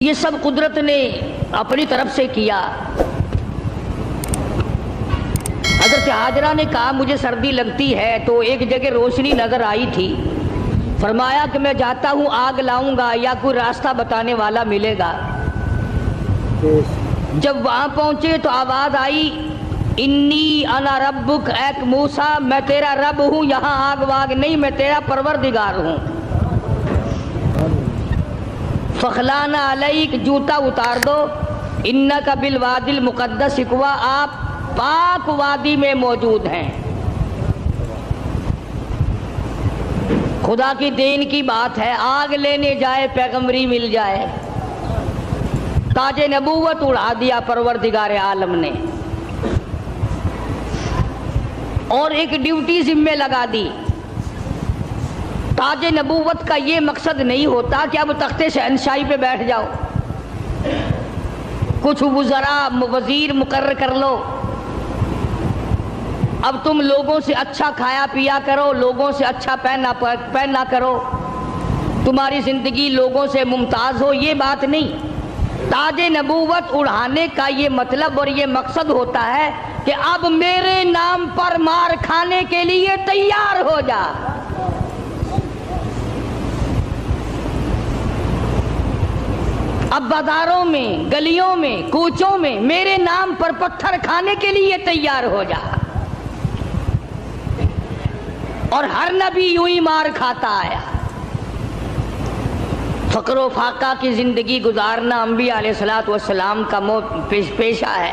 یہ سب قدرت نے اپنی طرف سے کیا۔ حضرت ہاجرہ نے کہا مجھے سردی لگتی ہے، تو ایک جگہ روشنی نظر آئی تھی، فرمایا کہ میں جاتا ہوں آگ لاؤں گا یا کوئی راستہ بتانے والا ملے گا۔ جب وہاں پہنچے تو آواز آئی انی انا ربک، اے موسیٰ میں تیرا رب ہوں، یہاں آگ واگ نہیں، میں تیرا پروردگار ہوں۔ فخلانا علیک، جوتا اتار دو، انک بالوادی المقدس طویٰ، آپ پاک وادی میں موجود ہیں۔ خدا کی دین کی بات ہے، آگ لینے جائے پیغمبری مل جائے۔ تاج نبوت اڑا دیا پروردگار عالم نے، اور ایک ڈیوٹی ذمہ لگا دی۔ تاج نبوت کا یہ مقصد نہیں ہوتا کہ اب تخت شہنشاہی پہ بیٹھ جاؤ، کچھ وزراء وزیر مقرر کر لو، اب تم لوگوں سے اچھا کھایا پیا کرو، لوگوں سے اچھا پہنا کرو، تمہاری زندگی لوگوں سے ممتاز ہو، یہ بات نہیں۔ تاج نبوت اڑانے کا یہ مطلب اور یہ مقصد ہوتا ہے کہ اب میرے نام پر مار کھانے کے لیے تیار ہو جا۔ اب بازاروں میں، گلیوں میں، کوچوں میں میرے نام پر پتھر کھانے کے لیے تیار ہو جا۔ اور ہر نبی یوں ہی مار کھاتا آیا۔ فقر و فاقہ کی زندگی گزارنا انبیاء علیہ الصلوۃ والسلام کا پیشہ ہے۔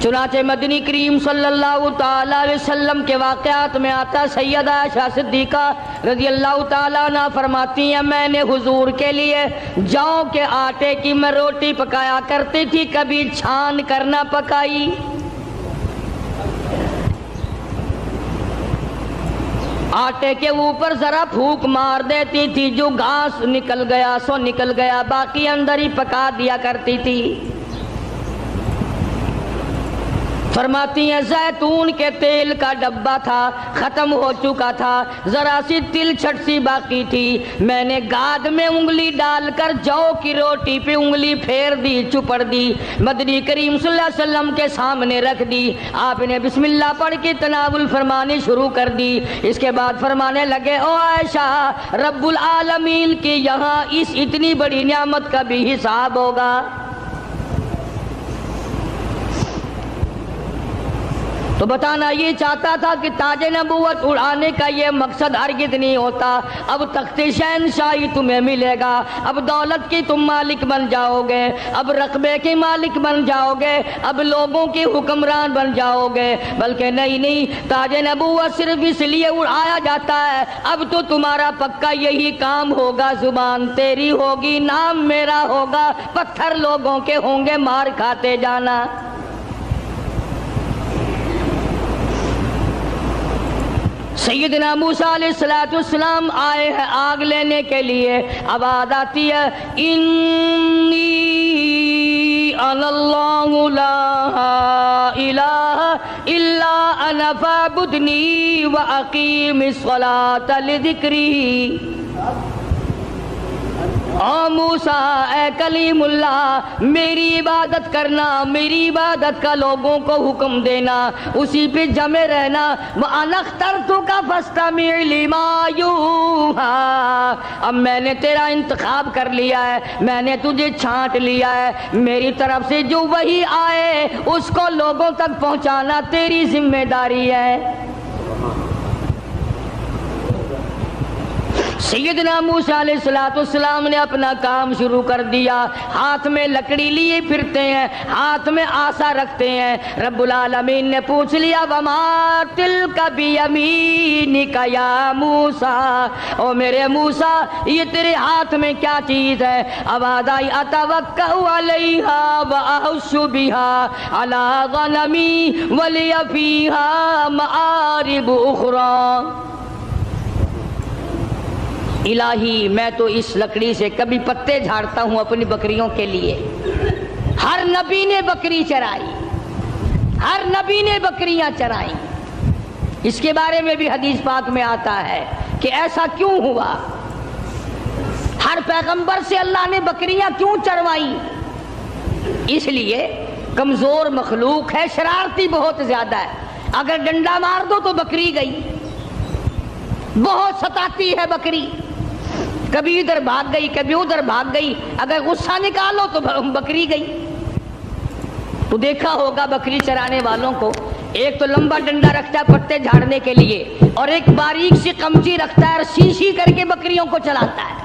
چنانچہ مدنی کریم صلی اللہ تعالی علیہ وسلم کے واقعات میں آتا، سیدہ عائشہ صدیقہ رضی اللہ تعالیٰ عنہ فرماتی ہیں میں نے حضور کے لیے جوں کے آٹے کی میں روٹی پکایا کرتی تھی، کبھی چھان کر نہ پکائی۔ آٹے کے اوپر ذرا پھونک مار دیتی تھی، جو گھاس نکل گیا سو نکل گیا، باقی اندر ہی پکا دیا کرتی تھی۔ فرماتی ہیں زیتون کے تیل کا ڈبہ تھا، ختم ہو چکا تھا، ذرا سی تل چھٹ سی باقی تھی، میں نے گاد میں انگلی ڈال کر جو کی روٹی پہ انگلی پھیر دی، چپڑ دی، مدنی کریم صلی اللہ علیہ وسلم کے سامنے رکھ دی۔ آپ نے بسم اللہ پڑھ کے تناول فرمانی شروع کر دی۔ اس کے بعد فرمانے لگے او عائشہ، رب العالمین کی یہاں اس اتنی بڑی نعمت کا بھی حساب ہوگا۔ تو بتانا یہ چاہتا تھا کہ تاج نبوت اڑانے کا یہ مقصد ہرگز نہیں ہوتا۔ اب تخت شہنشاہی تمہیں ملے گا، اب دولت کی تم مالک بن جاؤ گے، اب رقبے کے مالک بن جاؤ گے، اب لوگوں کے حکمران بن جاؤ گے۔ بلکہ نہیں، تاج نبوت صرف اس لیے اڑایا جاتا ہے اب تو تمہارا پکا یہی کام ہوگا، زبان تیری ہوگی، نام میرا ہوگا، پتھر لوگوں کے ہوں گے، مار کھاتے جانا۔ سیدنا موسیٰ علیہ السلام آئے ہیں آگ لینے کے لیے، آواز آتی ہے انی انا اللہ لا الہ الا انا فاعبدنی واقیم الصلاۃ لذکری۔ او موسیٰ، اے کلیم اللہ، میری عبادت کرنا، میری عبادت کا لوگوں کو حکم دینا، اسی پہ جمے رہنا۔ وَأَنَا اخْتَرْتُكَ فَاسْتَمِعْ لِمَا يُوحَىٰ، اب میں نے تیرا انتخاب کر لیا ہے، میں نے تجھے چھانٹ لیا ہے، میری طرف سے جو وحی آئے اس کو لوگوں تک پہنچانا تیری ذمہ داری ہے۔ سیدنا موسیٰ علیہ السلام نے اپنا کام شروع کر دیا، ہاتھ میں لکڑی لیے پھرتے ہیں، ہاتھ میں آسا رکھتے ہیں۔ رب العالمین نے پوچھ لیا وما تلک بیمینک یا موسیٰ، او میرے موسیٰ یہ تیرے ہاتھ میں کیا چیز ہے؟ آواز آئی اتوکأ علیہا واحش بہا علی غنمی ولی فیہا مآرب اخری۔ الہی میں تو اس لکڑی سے کبھی پتے جھاڑتا ہوں اپنی بکریوں کے لیے۔ ہر نبی نے بکری چرائی، ہر نبی نے بکریاں چرائیں۔ اس کے بارے میں بھی حدیث پاک میں آتا ہے کہ ایسا کیوں ہوا؟ پیغمبر سے اللہ نے بکریاں کیوں چروائی؟ اس لیے کمزور مخلوق ہے، شرارتی بہت زیادہ ہے، اگر ڈنڈا مار دو تو بکری گئی، بہت ستاتی ہے بکری، کبھی ادھر بھاگ گئی کبھی ادھر بھاگ گئی، اگر غصہ نکالو تو بکری گئی۔ تو دیکھا ہوگا بکری چرانے والوں کو، ایک تو لمبا ڈنڈا رکھتا ہے پتے جھاڑنے کے لیے، اور ایک باریک سی قمچی رکھتا ہے اور سی کر کے بکریوں کو چلاتا ہے۔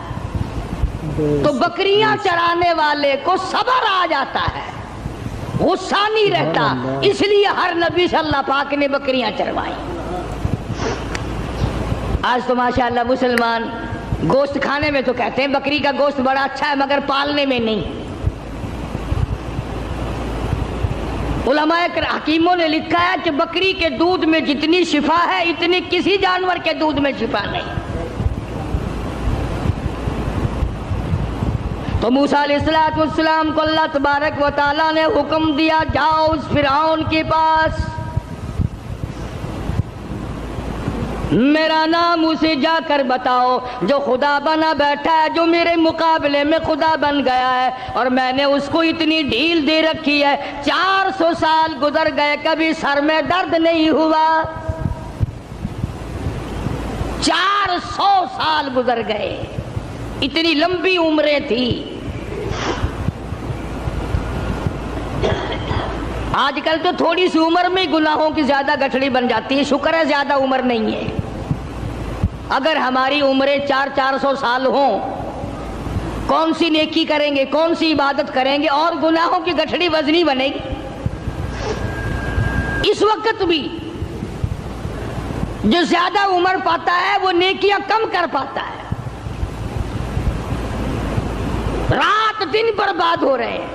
تو بکریاں چرانے والے کو صبر آ جاتا ہے، غصہ نہیں رہتا، اس لیے ہر نبی سے اللہ پاک نے بکریاں چروائی۔ آج تو ماشاءاللہ مسلمان گوشت کھانے میں تو کہتے ہیں بکری کا گوشت بڑا اچھا ہے، مگر پالنے میں نہیں۔ علماء حکیموں نے لکھا ہے کہ بکری کے دودھ میں جتنی شفا ہے اتنی کسی جانور کے دودھ میں شفا نہیں۔ تو موسیٰ علیہ السلام کو اللہ تبارک و تعالیٰ نے حکم دیا، جاؤ اس فرعون کے پاس، میرا نام اسے جا کر بتاؤ جو خدا بنا بیٹھا ہے، جو میرے مقابلے میں خدا بن گیا ہے، اور میں نے اس کو اتنی ڈھیل دے رکھی ہے، 400 سال گزر گئے کبھی سر میں درد نہیں ہوا، 400 سال گزر گئے، اتنی لمبی عمریں تھی۔ آج کل تو تھوڑی سی عمر میں گناہوں کی زیادہ گٹھڑی بن جاتی ہے، شکر ہے زیادہ عمر نہیں ہے۔ اگر ہماری عمریں 400 سال ہوں، کون سی نیکی کریں گے، کون سی عبادت کریں گے، اور گناہوں کی گٹھڑی وزنی بنے گی۔ اس وقت بھی جو زیادہ عمر پاتا ہے وہ نیکیاں کم کر پاتا ہے، رات دن برباد ہو رہے ہیں۔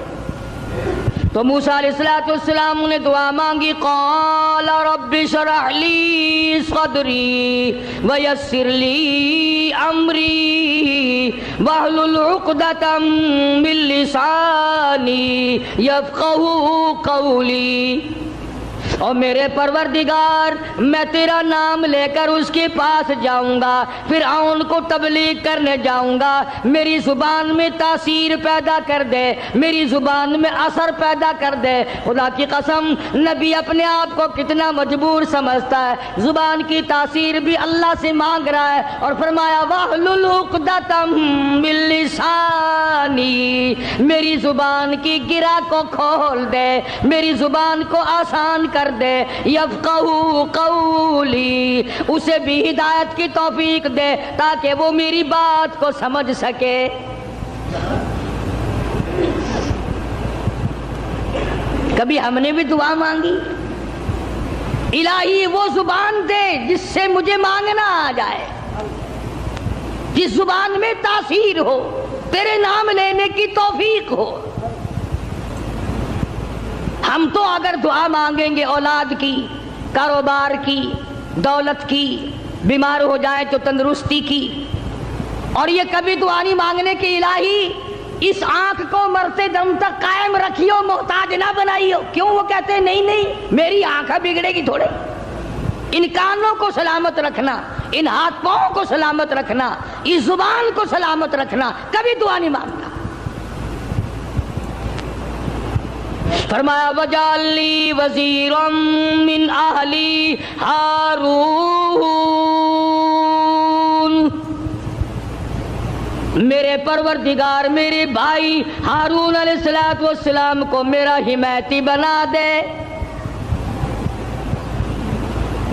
تو موسیٰ علیہ السلام نے دعا مانگی، قال رب اشرح لی صدری ویسر لی امری واحلل عقدۃ من لسانی یفقہوا قولی۔ اور میرے پروردگار میں تیرا نام لے کر اس کے پاس جاؤں گا، فرعون کو تبلیغ کرنے جاؤں گا، میری زبان میں تاثیر پیدا کر دے، میری زبان میں اثر پیدا کر دے۔ خدا کی قسم نبی اپنے آپ کو کتنا مجبور سمجھتا ہے، زبان کی تاثیر بھی اللہ سے مانگ رہا ہے، اور فرمایا واحلل عقدۃ من لسانی، میری زبان کی گرہ کو کھول دے، میری زبان کو آسان کر دے، یفقہوا قولی، اسے بھی ہدایت کی توفیق دے تاکہ وہ میری بات کو سمجھ سکے۔ کبھی ہم نے بھی دعا مانگی، الہی وہ زبان دے جس سے مجھے مانگنا آ جائے، جس زبان میں تاثیر ہو، تیرے نام لینے کی توفیق ہو۔ ہم تو اگر دعا مانگیں گے اولاد کی، کاروبار کی، دولت کی، بیمار ہو جائے تو تندرستی کی، اور یہ کبھی دعا نہیں مانگنے کی الہی اس آنکھ کو مرتے دم تک قائم رکھیو، محتاج نہ بنائیو۔ کیوں؟ وہ کہتے ہیں نہیں نہیں میری آنکھ بگڑے گی تھوڑے، ان کانوں کو سلامت رکھنا، ان ہاتھ پاؤں کو سلامت رکھنا، اس زبان کو سلامت رکھنا، کبھی دعا نہیں مانگتا۔ فرمایا وجعل لی وزیرا من اہلی ہارون، میرے پروردگار میرے بھائی ہارون علیہ السلام کو میرا حمایتی بنا دے،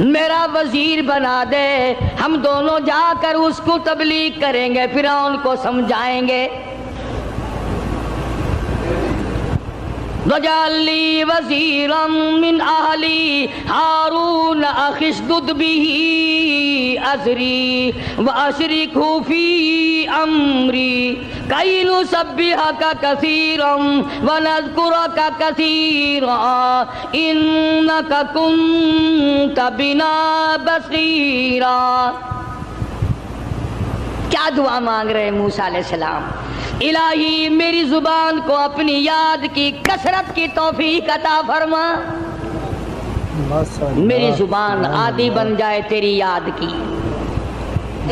میرا وزیر بنا دے، ہم دونوں جا کر اس کو تبلیغ کریں گے، فرعون کو سمجھائیں گے۔ وَجَعَلْ لِي وَزِيرًا مِّنْ أَهْلِي هَارُونَ أَخِي اشْدُدْ بِهِ أَزْرِي وَأَشْرِكْهُ فِي أَمْرِي كَيْ نُسَبِّحَكَ كَثِيرًا وَنَذْكُرَكَ كَثِيرًا إِنَّكَ كُنتَ بِنَا بَصِيرًا۔ کیا دعا مانگ رہے ہیں موسیٰ علیہ السلام؟ الہی میری زبان کو اپنی یاد کی کثرت کی توفیق عطا فرما، میری زبان عادی بن جائے تیری یاد کی۔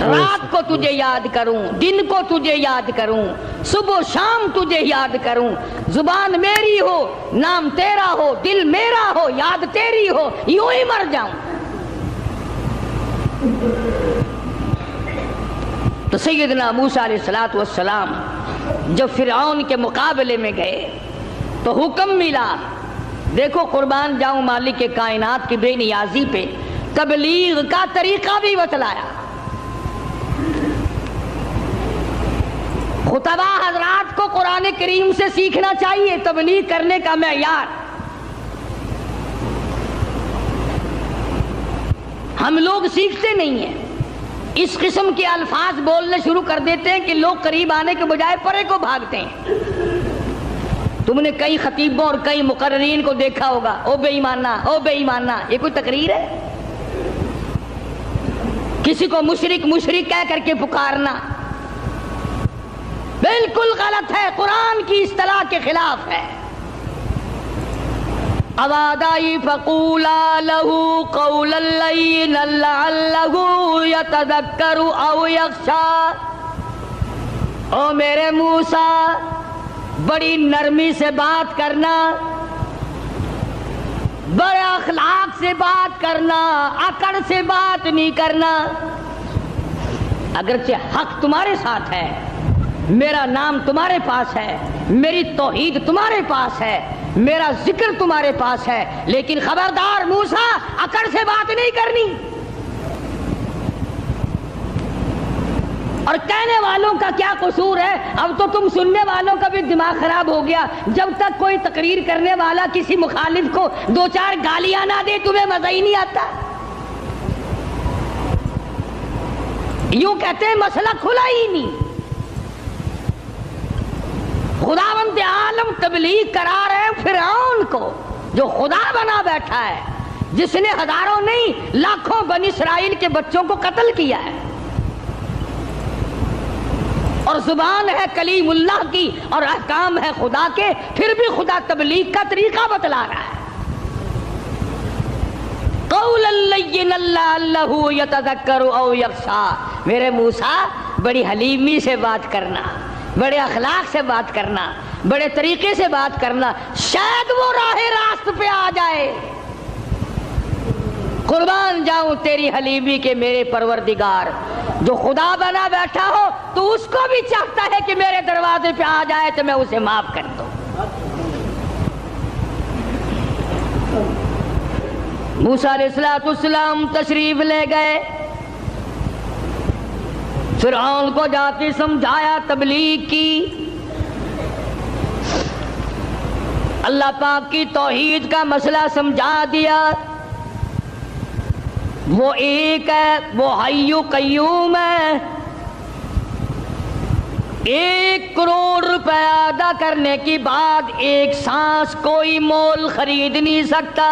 رات کو تجھے یاد کروں، دن کو تجھے یاد کروں، صبح شام تجھے یاد کروں، زبان میری ہو، نام تیرا ہو، دل میرا ہو، یاد تیری ہو، یوں ہی مر جاؤں۔ تو سیدنا موسیٰ علیہ السلام جب فرعون کے مقابلے میں گئے تو حکم ملا، دیکھو قربان جاؤں مالک کائنات کی بے نیازی پہ تبلیغ کا طریقہ بھی بتلایا۔ خطبہ حضرات کو قرآن کریم سے سیکھنا چاہیے تبلیغ کرنے کا معیار۔ ہم لوگ سیکھتے نہیں ہیں، اس قسم کے الفاظ بولنے شروع کر دیتے ہیں کہ لوگ قریب آنے کے بجائے پرے کو بھاگتے ہیں۔ تم نے کئی خطیبوں اور کئی مقررین کو دیکھا ہوگا، او بے ایمانہ، او بے ایمانہ، یہ کوئی تقریر ہے؟ کسی کو مشرک مشرک کہہ کر کے پکارنا بالکل غلط ہے، قرآن کی اصطلاح کے خلاف ہے۔ اوادائی فقولا لہو قولا لینا لعلہ یتذکر او یخشی، او میرے موسیٰ بڑی نرمی سے بات کرنا، بڑے اخلاق سے بات کرنا، اکڑ سے بات نہیں کرنا۔ اگرچہ حق تمہارے ساتھ ہے، میرا نام تمہارے پاس ہے، میری توحید تمہارے پاس ہے، میرا ذکر تمہارے پاس ہے، لیکن خبردار موسیٰ اکڑ سے بات نہیں کرنی۔ اور کہنے والوں کا کیا قصور ہے؟ اب تو تم سننے والوں کا بھی دماغ خراب ہو گیا۔ جب تک کوئی تقریر کرنے والا کسی مخالف کو دو چار گالیاں نہ دے تمہیں مزہ ہی نہیں آتا۔ یوں کہتے ہیں مسئلہ کھلا ہی نہیں۔ خداوند عالم تبلیغ کرا رہے ہیں فرعون کو جو خدا بنا بیٹھا ہے، جس نے ہزاروں نہیں لاکھوں بنی اسرائیل کے بچوں کو قتل کیا ہے، اور زبان ہے کلیم اللہ کی اور احکام ہے خدا کے، پھر بھی خدا تبلیغ کا طریقہ بتلا رہا ہے۔ قولا لینا لعلہ یتذکر او یخشی، میرے موسیٰ بڑی حلیمی سے بات کرنا، بڑے اخلاق سے بات کرنا، بڑے طریقے سے بات کرنا، شاید وہ راہ راست پہ آ جائے۔ قربان جاؤں تیری حلیمی کے میرے پروردگار، جو خدا بنا بیٹھا ہو تو اس کو بھی چاہتا ہے کہ میرے دروازے پہ آ جائے تو میں اسے معاف کر دوں۔ موسیٰ علیہ السلام تشریف لے گئے، فرعون کو جا کے سمجھایا، تبلیغ کی، اللہ پاک کی توحید کا مسئلہ سمجھا دیا۔ وہ ایک ہے، وہ حی قیوم ہے، 1 کروڑ روپے ادا کرنے کے بعد ایک سانس کوئی مول خرید نہیں سکتا۔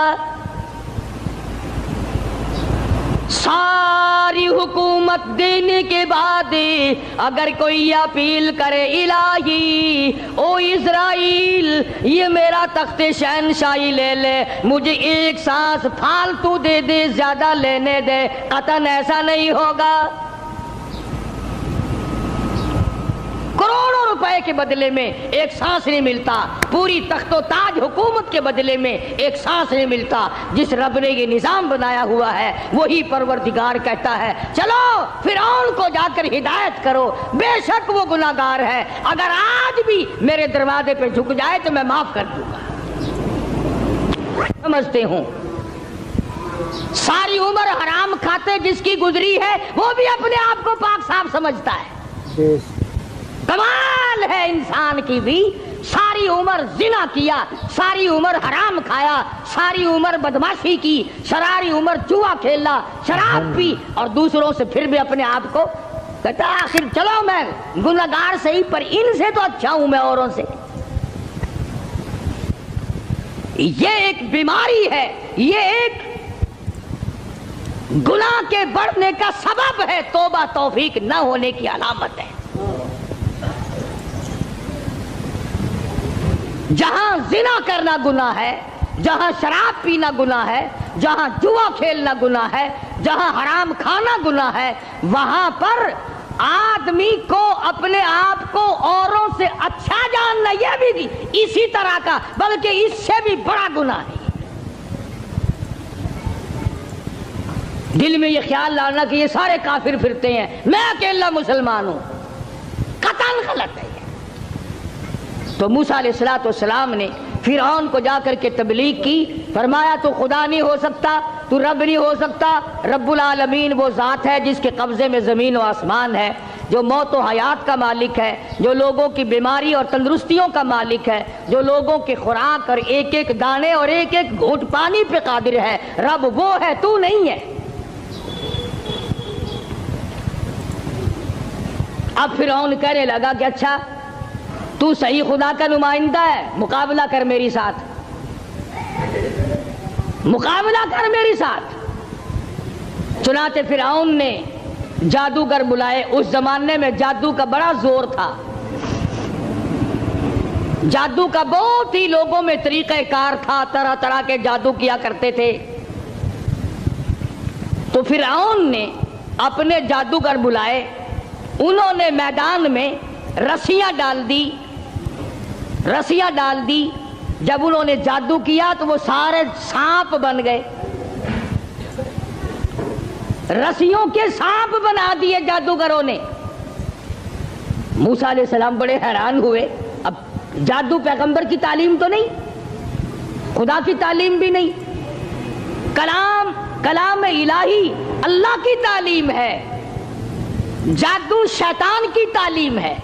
ساری حکومت دینے کے بعد اگر کوئی اپیل کرے الہی او اسرائیل یہ میرا تخت شہنشاہی لے لے، مجھے ایک سانس فالتو دے دے، زیادہ لینے دے، قطعاً ایسا نہیں ہوگا۔ کروڑوں روپے کے بدلے میں ایک سانس نہیں ملتا، پوری تخت و تاج حکومت کے بدلے میں ایک سانس نہیں ملتا۔ جس رب نے یہ نظام بنایا ہوا ہے وہی پروردگار کہتا ہے چلو فرعون کو جا کر ہدایت کرو، بے شک وہ گناہگار ہے، اگر آج بھی میرے دروازے پہ جھک جائے تو میں معاف کر دوں گا۔ سمجھتے ہوں ساری عمر حرام کھاتے جس کی گزری ہے وہ بھی اپنے آپ کو پاک صاف سمجھتا ہے۔ کمال ہے انسان کی بھی، ساری عمر زنا کیا، ساری عمر حرام کھایا، ساری عمر بدماشی کی، ساری عمر جوا کھیلا، شراب پی، اور دوسروں سے پھر بھی اپنے آپ کو کہتا آخر چلو میں گناہگار صحیح پر ان سے تو اچھا ہوں میں اوروں سے۔ یہ ایک بیماری ہے، یہ ایک گناہ کے بڑھنے کا سبب ہے، توبہ توفیق نہ ہونے کی علامت ہے۔ جہاں زنا کرنا گناہ ہے، جہاں شراب پینا گناہ ہے، جہاں جوا کھیلنا گناہ ہے، جہاں حرام کھانا گناہ ہے وہاں پر آدمی کو اپنے آپ کو اوروں سے اچھا جاننا یہ بھی اسی طرح کا بلکہ اس سے بھی بڑا گناہ ہے۔ دل میں یہ خیال لانا کہ یہ سارے کافر پھرتے ہیں، میں اکیلا مسلمان ہوں، قطعاً غلط ہے۔ تو موسیٰ علیہ السلام نے فرعون کو جا کر کے تبلیغ کی، فرمایا تو خدا نہیں ہو سکتا، تو رب نہیں ہو سکتا، رب العالمین وہ ذات ہے جس کے قبضے میں زمین و آسمان ہے، جو موت و حیات کا مالک ہے، جو لوگوں کی بیماری اور تندرستیوں کا مالک ہے، جو لوگوں کی خوراک اور ایک ایک دانے اور ایک ایک گھونٹ پانی پہ قادر ہے، رب وہ ہے، تو نہیں ہے۔ اب فرعون کہنے لگا کہ اچھا تو صحیح خدا کا نمائندہ ہے، مقابلہ کر میری ساتھ، مقابلہ کر میری ساتھ۔ چنانچہ فرعون نے جادوگر بلائے۔ اس زمانے میں جادو کا بڑا زور تھا، جادو کا بہت ہی لوگوں میں طریقہ کار تھا، طرح طرح کے جادو کیا کرتے تھے۔ تو فرعون نے اپنے جادوگر بلائے، انہوں نے میدان میں رسیاں ڈال دی، جب انہوں نے جادو کیا تو وہ سارے سانپ بن گئے، رسیوں کے سانپ بنا دیے جادوگروں نے۔ موسیٰ علیہ السلام بڑے حیران ہوئے، اب جادو پیغمبر کی تعلیم تو نہیں، خدا کی تعلیم بھی نہیں، کلام الہی اللہ کی تعلیم ہے، جادو شیطان کی تعلیم ہے،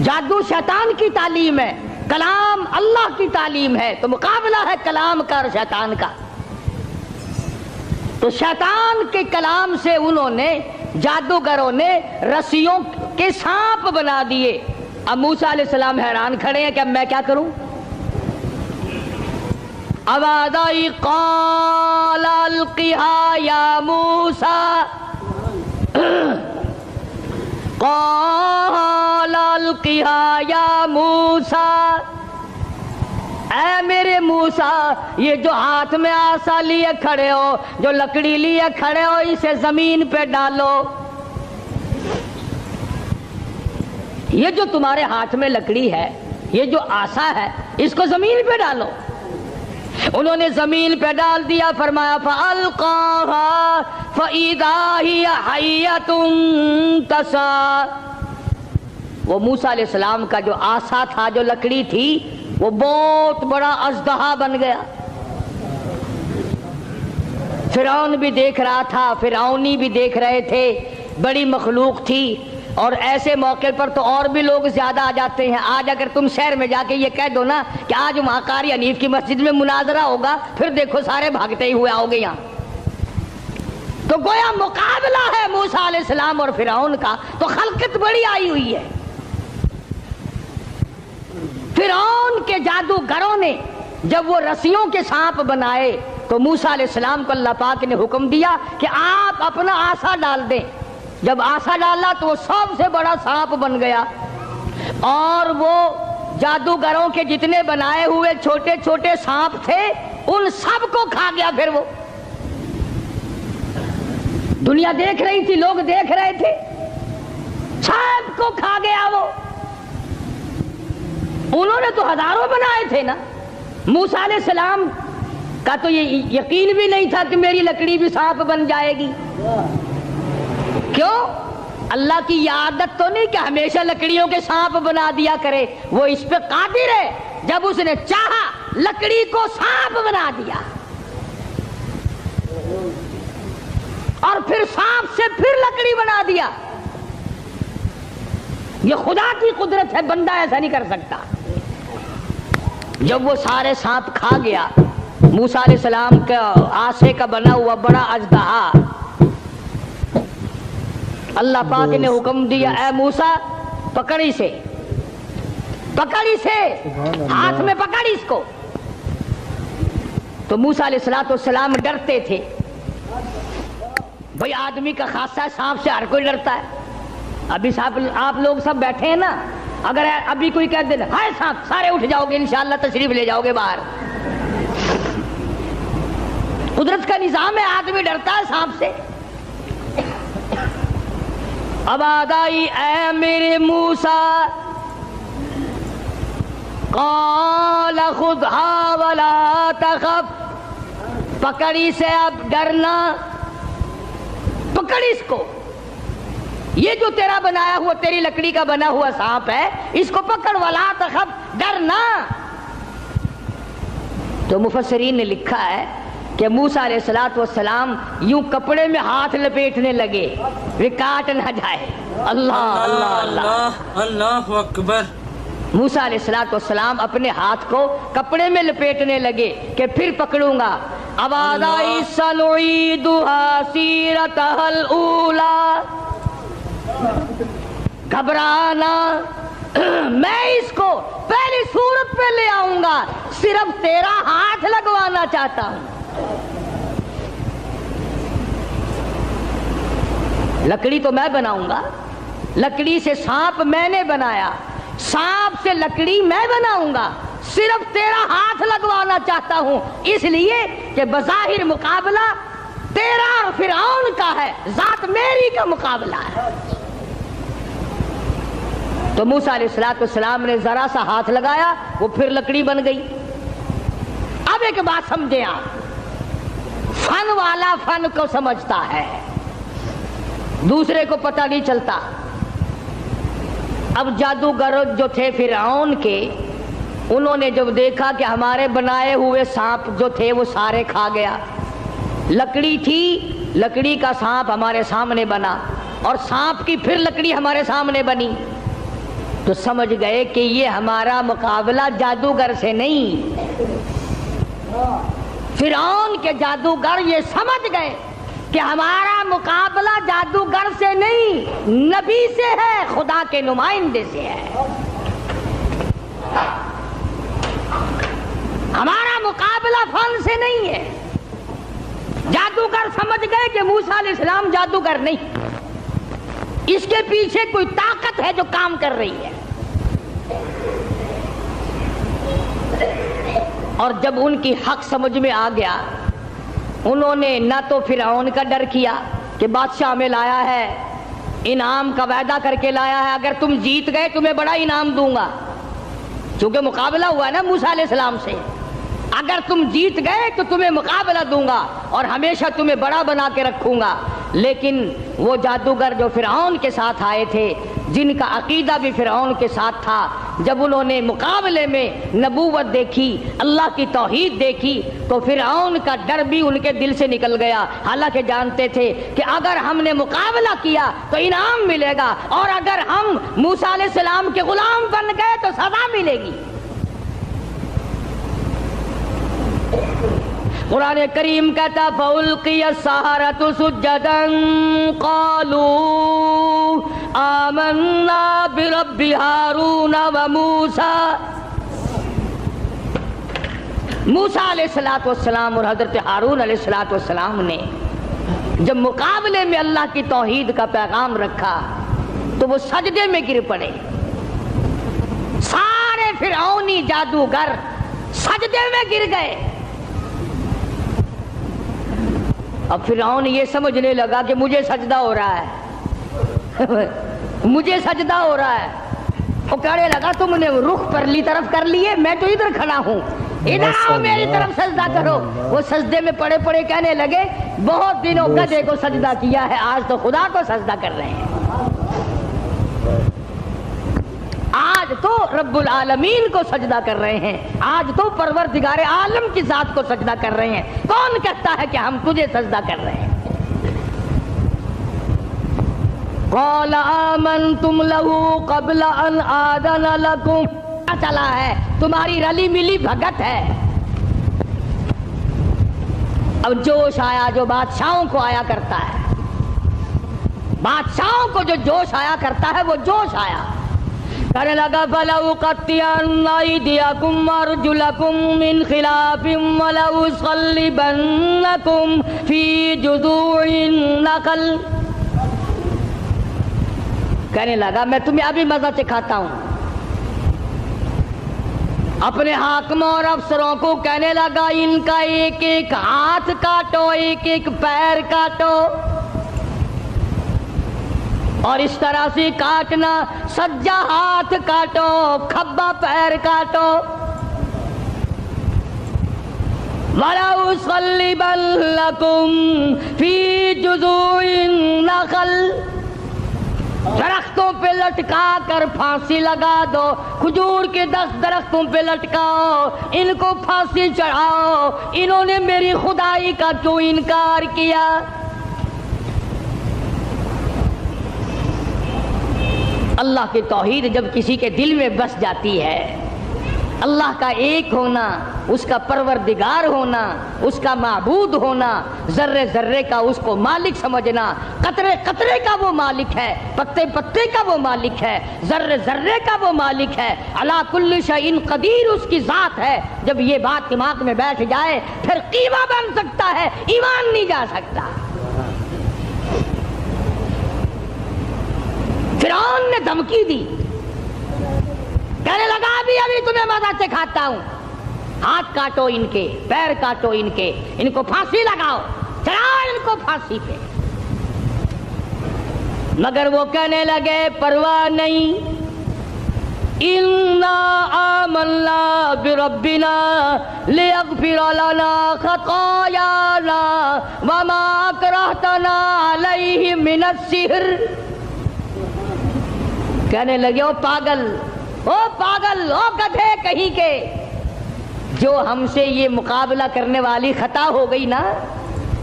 جادو شیطان کی تعلیم ہے، کلام اللہ کی تعلیم ہے، تو مقابلہ ہے کلام کا اور شیطان کا۔ تو شیطان کے کلام سے انہوں نے، جادوگروں نے رسیوں کے سانپ بنا دیے۔ اب موسیٰ علیہ السلام حیران کھڑے ہیں کہ اب میں کیا کروں؟ آواز آئی قال القھا یا موسیٰ، قال القھا یا موسیٰ، اے میرے موسیٰ یہ جو ہاتھ میں آسا لیے کھڑے ہو، جو لکڑی لیے کھڑے ہو، اسے زمین پہ ڈالو۔ یہ جو تمہارے ہاتھ میں لکڑی ہے، یہ جو آسا ہے، اس کو زمین پہ ڈالو۔ انہوں نے زمین پہ ڈال دیا، فرمایا فَأَلْقَاهَا فَإِذَا هِيَ حَيَّةٌ تَسْعَىٰ۔ وہ موسیٰ علیہ السلام کا جو آسا تھا، جو لکڑی تھی، وہ بہت بڑا اژدہا بن گیا۔ فرعون بھی دیکھ رہا تھا، فرعونی بھی دیکھ رہے تھے، بڑی مخلوق تھی۔ اور ایسے موقع پر تو اور بھی لوگ زیادہ آ جاتے ہیں۔ آج اگر تم شہر میں جا کے یہ کہہ دو نا کہ آج وہاں قاری حنیف کی مسجد میں مناظرہ ہوگا، پھر دیکھو سارے بھاگتے ہی ہوئے آؤ گے یہاں۔ تو گویا مقابلہ ہے موسیٰ علیہ السلام اور فرعون کا، تو خلقت بڑی آئی ہوئی ہے۔ فرعون کے جادوگروں نے جب وہ رسیوں کے سانپ بنائے تو موسیٰ علیہ السلام کو اللہ پاک نے حکم دیا کہ آپ اپنا آسا ڈال دیں۔ جب آسا ڈالا تو وہ سب سے بڑا سانپ بن گیا، اور وہ جادوگروں کے جتنے بنائے ہوئے چھوٹے چھوٹے سانپ تھے ان سب کو کھا گیا۔ پھر وہ دنیا دیکھ رہی تھی، لوگ دیکھ رہے تھے، سب کو کھا گیا وہ۔ انہوں نے تو ہزاروں بنائے تھے نا۔ موسیٰ علیہ السلام کا تو یہ یقین بھی نہیں تھا کہ میری لکڑی بھی سانپ بن جائے گی۔ کیوں؟ اللہ کی یہ عادت تو نہیں کہ ہمیشہ لکڑیوں کے سانپ بنا دیا کرے، وہ اس پہ قادر ہے، جب اس نے چاہا لکڑی کو سانپ بنا دیا، اور پھر سانپ سے پھر لکڑی بنا دیا۔ یہ خدا کی قدرت ہے، بندہ ایسا نہیں کر سکتا۔ جب وہ سارے سانپ کھا گیا، موسیٰ علیہ السلام کا آسے کا بنا ہوا بڑا اژدہا، اللہ پاک نے حکم دیا اے موسیٰ پکڑ اسے، ہاتھ میں پکڑ اس کو۔ تو موسیٰ علیہ السلام ڈرتے تھے، بھئی آدمی کا خاصہ ہے، سانپ سے ہر کوئی ڈرتا ہے۔ ابھی آپ لوگ سب بیٹھے ہیں نا، اگر ابھی کوئی کہہ دے ہائے سانپ، سارے اٹھ جاؤ گے، انشاءاللہ تشریف لے جاؤ گے باہر۔ قدرت کا نظام ہے، آدمی ڈرتا ہے سانپ سے۔ اب آدائی اے میرے موسیٰ، قال خذھا ولا تخف، پکڑی سے اب ڈرنا، پکڑ اس کو، یہ جو تیرا بنایا ہوا، تیری لکڑی کا بنا ہوا سانپ ہے، اس کو پکڑ، ولا تخف، ڈرنا۔ تو مفسرین نے لکھا ہے کہ موسیٰ علیہ السلام یوں کپڑے میں ہاتھ لپیٹنے لگے وہ کاٹ نہ جائے۔ اللہ اللہ اللہ اللہ اکبر۔ موسیٰ علیہ السلام اپنے ہاتھ کو کپڑے میں لپیٹنے لگے کہ پھر پکڑوں گا۔ اب آدائی سنعیدها سیرتها الاولی، گھبرانا، میں اس کو پہلی صورت پہ لے آؤں گا، صرف تیرا ہاتھ لگوانا چاہتا ہوں۔ لکڑی تو میں بناؤں گا، لکڑی سے سانپ میں نے بنایا، سانپ سے لکڑی میں بناؤں گا، صرف تیرا ہاتھ لگوانا چاہتا ہوں، اس لیے کہ بظاہر مقابلہ تیرا اور فرعون کا ہے، ذات میری کا مقابلہ ہے۔ تو موسیٰ علیہ السلام نے ذرا سا ہاتھ لگایا، وہ پھر لکڑی بن گئی۔ اب ایک بات سمجھیں آپ، فن والا فن کو سمجھتا ہے، دوسرے کو پتہ نہیں چلتا۔ اب جادوگر جو تھے فرعون کے، انہوں نے جب دیکھا کہ ہمارے بنائے ہوئے سانپ جو تھے وہ سارے کھا گیا، لکڑی تھی، لکڑی کا سانپ ہمارے سامنے بنا، اور سانپ کی پھر لکڑی ہمارے سامنے بنی، تو سمجھ گئے کہ یہ ہمارا مقابلہ جادوگر سے نہیں۔ فرعون کے جادوگر یہ سمجھ گئے کہ ہمارا مقابلہ جادوگر سے نہیں، نبی سے ہے، خدا کے نمائندے سے ہے۔ ہمارا مقابلہ فن سے نہیں ہے۔ جادوگر سمجھ گئے کہ موسیٰ علیہ السلام جادوگر نہیں، اس کے پیچھے کوئی طاقت ہے جو کام کر رہی ہے۔ اور جب ان کی حق سمجھ میں آ گیا، انہوں نے نہ تو فرعون کا ڈر کیا کہ بادشاہ میں لایا ہے، انعام کا وعدہ کر کے لایا ہے، اگر تم جیت گئے تمہیں بڑا انعام دوں گا، چونکہ مقابلہ ہوا نا موسیٰ علیہ السلام سے، اگر تم جیت گئے تو تمہیں مقابلہ دوں گا اور ہمیشہ تمہیں بڑا بنا کے رکھوں گا۔ لیکن وہ جادوگر جو فرعون کے ساتھ آئے تھے، جن کا عقیدہ بھی فرعون کے ساتھ تھا، جب انہوں نے مقابلے میں نبوت دیکھی، اللہ کی توحید دیکھی، تو فرعون کا ڈر بھی ان کے دل سے نکل گیا، حالانکہ جانتے تھے کہ اگر ہم نے مقابلہ کیا تو انعام ملے گا، اور اگر ہم موسیٰ علیہ السلام کے غلام بن گئے تو سزا ملے گی۔ قرآن کریم کہتا فَأُلْقِيَ السَّحَرَةُ سُجَّدًا قَالُوا آمَنَّا بِرَبِّ هَارُونَ وَمُوسَىٰ۔ موسیٰ علیہ السلام اور حضرت ہارون علیہ السلام نے جب مقابلے میں اللہ کی توحید کا پیغام رکھا تو وہ سجدے میں گر پڑے، سارے فرعونی جادوگر سجدے میں گر گئے۔ اب فرعون یہ سمجھنے لگا کہ مجھے سجدہ ہو رہا ہے مجھے سجدہ ہو رہا ہے، وہ کہنے لگا تم نے رخ پرلی طرف کر لیے، میں تو ادھر کھڑا ہوں، ادھر آؤ میری طرف سجدہ کرو۔ وہ سجدے میں پڑے پڑے کہنے لگے بہت دنوں گدھے کو سجدہ کیا ہے، آج تو خدا کو سجدہ کر رہے ہیں، آج تو رب العالمین کو سجدہ کر رہے ہیں، آج تو پروردگار عالم کی ذات کو سجدہ کر رہے ہیں۔ کون کہتا ہے کہ ہم تجھے سجدہ کر رہے ہیں؟ قال آمنتم له قبل ان آذن لكم، چلا ہے تمہاری رلی ملی بھگت ہے۔ اب جوش آیا جو بادشاہوں کو آیا کرتا ہے، بادشاہوں کو جو جوش آیا کرتا ہے وہ جوش آیا، کہنے لگا فَلَأُقَطِّعَنَّ أَيْدِيَكُمْ وَأَرْجُلَكُمْ مِنْ خِلَافٍ وَلَأُصَلِّبَنَّكُمْ فِي جُذُوعِ النَّخْلِ۔ کہنے لگا میں تمہیں ابھی مزہ چکھاتا ہوں، اپنے حاکموں اور افسروں کو کہنے لگا ان کا ایک ایک ہاتھ کاٹو، ایک ایک پیر کاٹو، اور اس طرح سے کاٹنا، سجا ہاتھ کاٹو، کھبا پیر کاٹو۔ وَلَأُصَلِّبَنَّكُمْ فِي جُذُوعِ النَّخْلِ، درختوں پہ لٹکا کر پھانسی لگا دو، کھجور کے 10 درختوں پہ لٹکاؤ، ان کو پھانسی چڑھاؤ، انہوں نے میری خدائی کا کیوں انکار کیا؟ اللہ کی توحید جب کسی کے دل میں بس جاتی ہے، اللہ کا ایک ہونا، اس کا پروردگار ہونا، اس کا معبود ہونا، ذرے ذرے کا اس کو مالک سمجھنا، قطرے قطرے کا وہ مالک ہے، پتے پتے کا وہ مالک ہے، ذرے ذرے کا وہ مالک ہے، علی کل شیء قدیر اس کی ذات ہے، جب یہ بات دماغ میں بیٹھ جائے پھر قیمہ بن سکتا ہے، ایمان نہیں جا سکتا۔ فرعون نے دھمکی دی، کہنے لگا ابھی تمہیں مزہ چکھاتا ہوں، ہاتھ کاٹو ان کے، پیر کاٹو ان کے، ان کو پھانسی لگاؤ، چڑھاؤ ان کو پھانسی پہ۔ مگر وہ کہنے لگے پرواہ نہیں، اِنَّا آمَنَّا بِرَبِّنَا لِيَغْفِرَ لَنَا خَطَايَانَا وَمَا أَكْرَهْتَنَا عَلَيْهِ مِنَ السِّحْرِ۔ کہنے لگے او پاگل، او گدھے کہیں کے، جو ہم سے یہ مقابلہ کرنے والی خطا ہو گئی نا،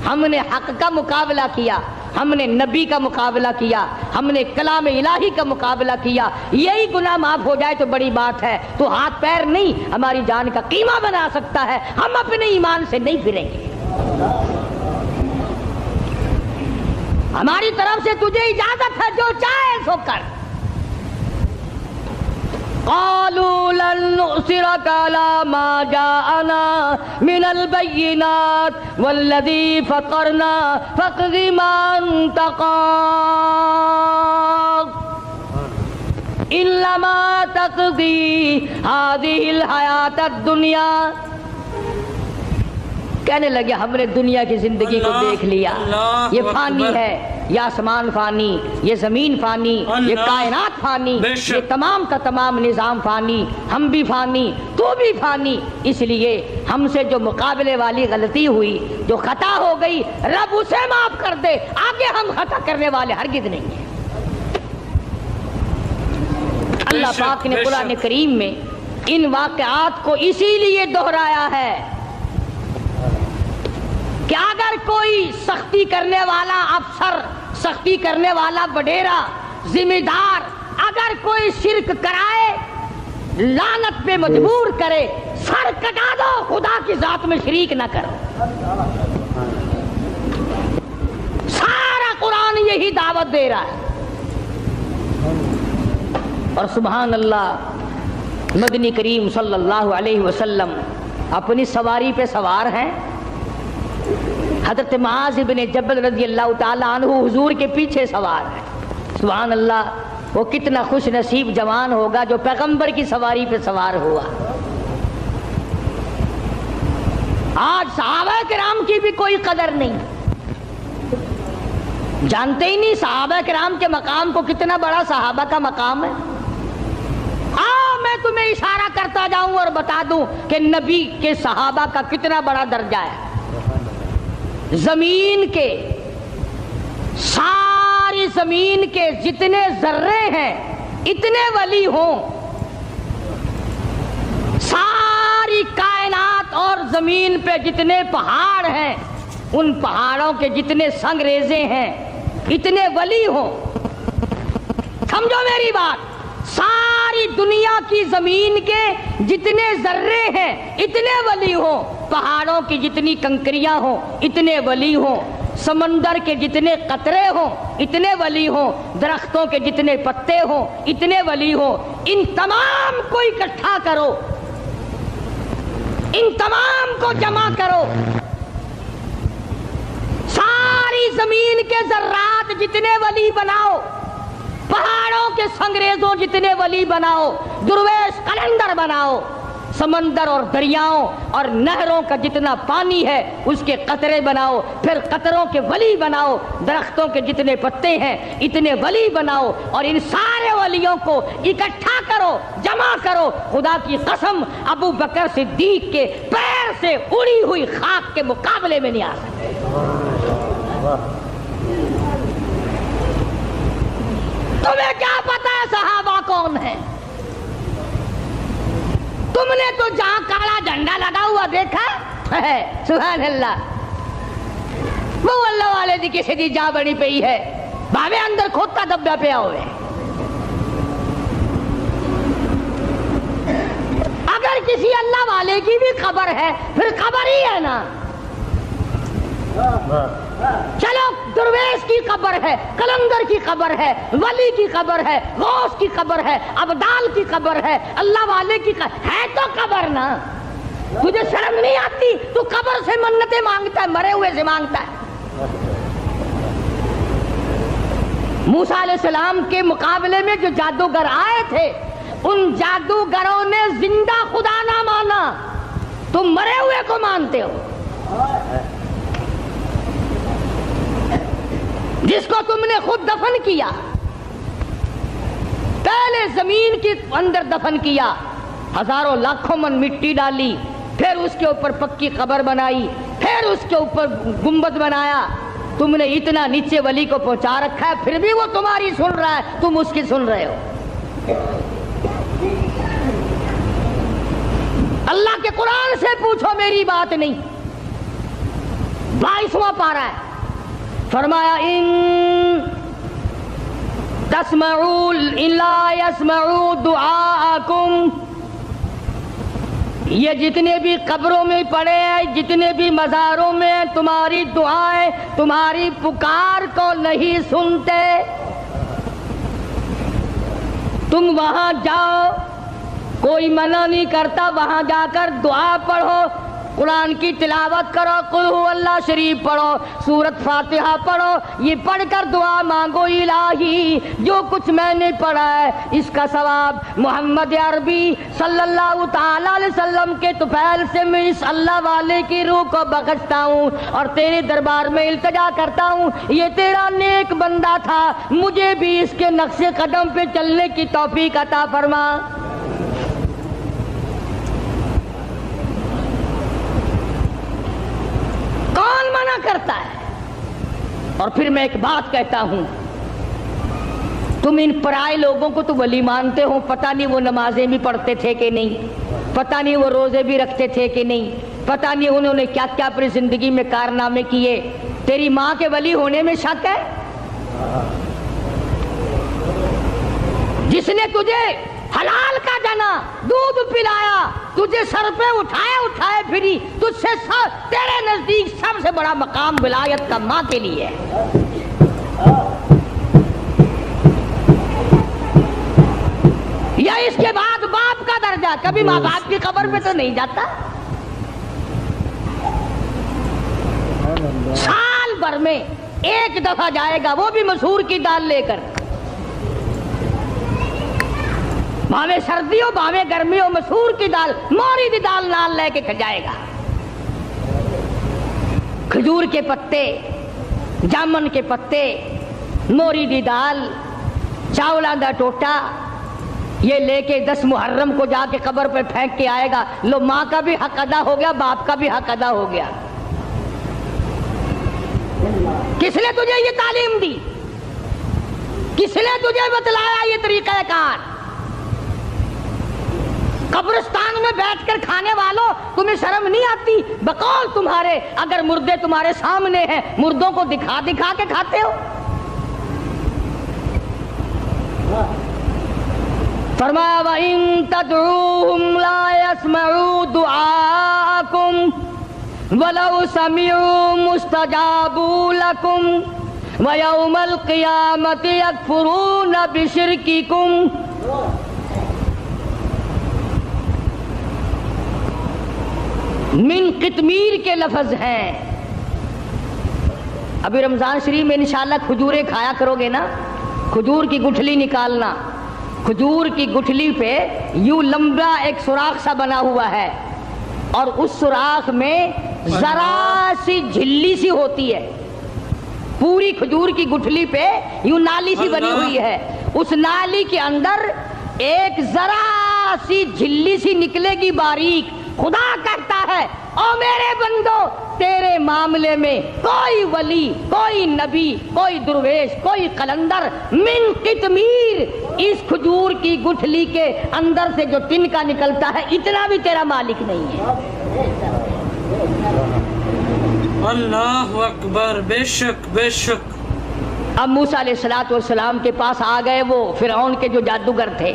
ہم نے حق کا مقابلہ کیا، ہم نے نبی کا مقابلہ کیا، ہم نے کلام الہی کا مقابلہ کیا، یہی گناہ معاف ہو جائے تو بڑی بات ہے، تو ہاتھ پیر نہیں ہماری جان کا قیمہ بنا سکتا ہے، ہم اپنے ایمان سے نہیں پھریں گے، ہماری طرف سے تجھے اجازت ہے، جو چاہے سو کر۔ قالوا لن نؤثرك على ما جاءنا من البينات والذي فطرنا فاقض ما انت قاض انما تقضي هذه الحياة الدنيا۔ کہنے لگے ہم نے دنیا کی زندگی کو دیکھ لیا، یہ فانی ہے، یہ آسمان فانی، یہ زمین فانی، یہ کائنات فانی، یہ تمام کا تمام نظام فانی، ہم بھی فانی، تو بھی فانی، اس لیے ہم سے جو مقابلے والی غلطی ہوئی، جو خطا ہو گئی، رب اسے معاف کر دے، آگے ہم خطا کرنے والے ہرگز نہیں ہیں۔ اللہ پاک نے قرآن کریم میں ان واقعات کو اسی لیے دہرایا ہے کہ اگر کوئی سختی کرنے والا افسر، سختی کرنے والا وڈیرا، ذمہ دار اگر کوئی شرک کرائے، لعنت پہ مجبور کرے، سر کٹا دو، خدا کی ذات میں شریک نہ کرو۔ سارا قرآن یہی دعوت دے رہا ہے۔ اور سبحان اللہ، مدنی کریم صلی اللہ علیہ وسلم اپنی سواری پہ سوار ہیں، حضرت معاذ بن جبل رضی اللہ تعالیٰ عنہ حضور کے پیچھے سوار ہے۔ سبحان اللہ، وہ کتنا خوش نصیب جوان ہوگا جو پیغمبر کی سواری پہ سوار ہوا۔ آج صحابہ کرام کی بھی کوئی قدر نہیں، جانتے ہی نہیں صحابہ کرام کے مقام کو، کتنا بڑا صحابہ کا مقام ہے۔ میں تمہیں اشارہ کرتا جاؤں اور بتا دوں کہ نبی کے صحابہ کا کتنا بڑا درجہ ہے۔ زمین کے، ساری زمین کے جتنے ذرے ہیں، اتنے ولی ہوں، ساری کائنات اور زمین پہ جتنے پہاڑ ہیں، ان پہاڑوں کے جتنے سنگریزے ہیں، اتنے ولی ہوں۔ سمجھو میری بات، ساری دنیا کی زمین کے جتنے ذرے ہیں اتنے ولی ہوں، پہاڑوں کی جتنی کنکریاں ہوں اتنے ولی ہوں، سمندر کے جتنے قطرے ہوں اتنے ولی ہوں، درختوں کے جتنے پتے ہوں اتنے ولی ہوں، ان تمام کو اکٹھا کرو، ان تمام کو جمع کرو، ساری زمین کے ذرات جتنے ولی بناؤ، پہاڑوں کے سنگریزوں جتنے ولی بناؤ، درویش قلندر بناؤ، سمندر اور دریاؤں اور نہروں کا جتنا پانی ہے اس کے قطرے بناؤ، پھر قطروں کے ولی بناؤ، درختوں کے جتنے پتے ہیں اتنے ولی بناؤ، اور ان سارے ولیوں کو اکٹھا کرو، جمع کرو۔ خدا کی قسم ابو بکر صدیق کے پیر سے اڑی ہوئی خاک کے مقابلے میں نہیں آ سکتے۔ تمہیں کیا پتا ہے صحابہ کون ہیں؟ تم نے تو جہاں کالا جھنڈا لگا ہوا دیکھا ہے، سبحان اللہ، وہ اللہ والے دی کسی دی جا بڑی پئی ہے، بھاوے اندر کھوتا دبا پیا ہوئے۔ اگر کسی اللہ والے کی بھی خبر ہے پھر خبر ہی ہے نا۔ چلو درویش کی خبر ہے، کلندر کی خبر ہے، ولی کی خبر ہے، غوث کی خبر ہے، ابدال کی خبر ہے، اللہ والے کی ہے تو خبر نا۔ تجھے شرم نہیں آتی؟ تو قبر سے منتیں مانگتا ہے، مرے ہوئے سے مانگتا ہے۔ موسیٰ علیہ السلام کے مقابلے میں جو جادوگر آئے تھے ان جادوگروں نے زندہ خدا نہ مانا، تم مرے ہوئے کو مانتے ہو۔ جس کو تم نے خود دفن کیا، پہلے زمین کے اندر دفن کیا، ہزاروں لاکھوں من مٹی ڈالی، پھر اس کے اوپر پکی قبر بنائی، پھر اس کے اوپر گنبد بنایا، تم نے اتنا نیچے ولی کو پہنچا رکھا ہے، پھر بھی وہ تمہاری سن رہا ہے، تم اس کی سن رہے ہو۔ اللہ کے قرآن سے پوچھو، میری بات نہیں۔ 22واں پارہ ہے، فرمایا ان تسمعوا لا يسمعوا دعاءکم، یہ جتنے بھی قبروں میں پڑے ہیں، جتنے بھی مزاروں میں تمہاری دعائیں، تمہاری پکار کو نہیں سنتے۔ تم وہاں جاؤ، کوئی منع نہیں کرتا، وہاں جا کر دعا پڑھو، قرآن کی تلاوت کرو، قل هو اللہ شریف پڑھو، سورت فاتحہ پڑھو، یہ پڑھ کر دعا مانگو، الہی جو کچھ میں نے پڑھا ہے اس کا ثواب محمد عربی صلی اللہ تعالی علیہ وسلم کے طفیل سے میں اس اللہ والے کی روح کو بخشتا ہوں اور تیرے دربار میں التجا کرتا ہوں، یہ تیرا نیک بندہ تھا، مجھے بھی اس کے نقش قدم پہ چلنے کی توفیق عطا فرما۔ کون منع کرتا ہے؟ اور پھر میں ایک بات کہتا ہوں، تم ان پرائے لوگوں کو تو ولی مانتے ہو، پتہ نہیں وہ نمازیں بھی پڑھتے تھے کہ نہیں، پتہ نہیں وہ روزے بھی رکھتے تھے کہ نہیں، پتہ نہیں انہوں نے کیا کیا اپنی زندگی میں کارنامے کیے، تیری ماں کے ولی ہونے میں شک ہے؟ جس نے تجھے حلال کا جنا دودھ پلایا، تجھے سر پہ اٹھائے پھری، تجھ سے تیرے نزدیک سب سے بڑا مقام ولایت کا ماں کے لیے ہے۔ یا اس کے بعد باپ کا درجہ، کبھی ماں باپ کی قبر پہ تو نہیں جاتا؟ سال بھر میں ایک دفعہ جائے گا، وہ بھی مسحور کی دال لے کر، بھاوے سردی ہو بھاوے گرمی ہو، مسحور کی دال، موری دی دال نال لے کے جائے گا۔ کھجور کے پتے، جامن کے پتے، موری دی دال، چاولاں دا ٹوٹا، یہ لے کے 10 محرم کو جا کے قبر پہ پھینک کے آئے گا۔ لو، ماں کا بھی حق ادا ہو گیا، باپ کا بھی حق ادا ہو گیا۔ کس نے تجھے یہ تعلیم دی؟ کس نے تجھے بتلایا یہ طریقہ کار؟ قبرستان میں بیٹھ کر کھانے والوں، تمہیں شرم نہیں آتی؟ بقول تمہارے اگر مردے تمہارے سامنے ہیں، مردوں کو دکھا دکھا کے کھاتے ہو۔ فرمایا وَإِن تَدْعُوهُمْ لَا يَسْمَعُوا دُعَاءَكُمْ وَلَوْ سَمِعُوا مُسْتَجَابُوا لَكُمْ وَيَوْمَ الْقِيَامَةِ يَكْفُرُونَ بِشِرْكِكُمْ۔ من قطمیر کے لفظ ہیں۔ ابھی رمضان شریف میں انشاءاللہ کھجوریں کھایا کرو گے نا، کھجور کی گٹھلی نکالنا، کھجور کی گٹھلی پہ یوں لمبا ایک سوراخ سا بنا ہوا ہے اور اس سوراخ میں ذرا سی جھلی سی ہوتی ہے. پوری کھجور کی گٹھلی پہ یوں نالی سی بنی ہوئی ہے, اس نالی کے اندر ایک ذرا سی جھلی سی نکلے گی باریک. خدا کہتا ہے او میرے بندو, تیرے معاملے میں کوئی ولی, کوئی نبی, کوئی درویش, کوئی قلندر من قطمیر, اس کھجور کی گٹھلی کے اندر سے جو تنکا نکلتا ہے اتنا بھی تیرا مالک نہیں ہے. اللہ اکبر, بے شک بے شک. اب موسیٰ علیہ السلام کے پاس آ گئے وہ فرعون کے جو جادوگر تھے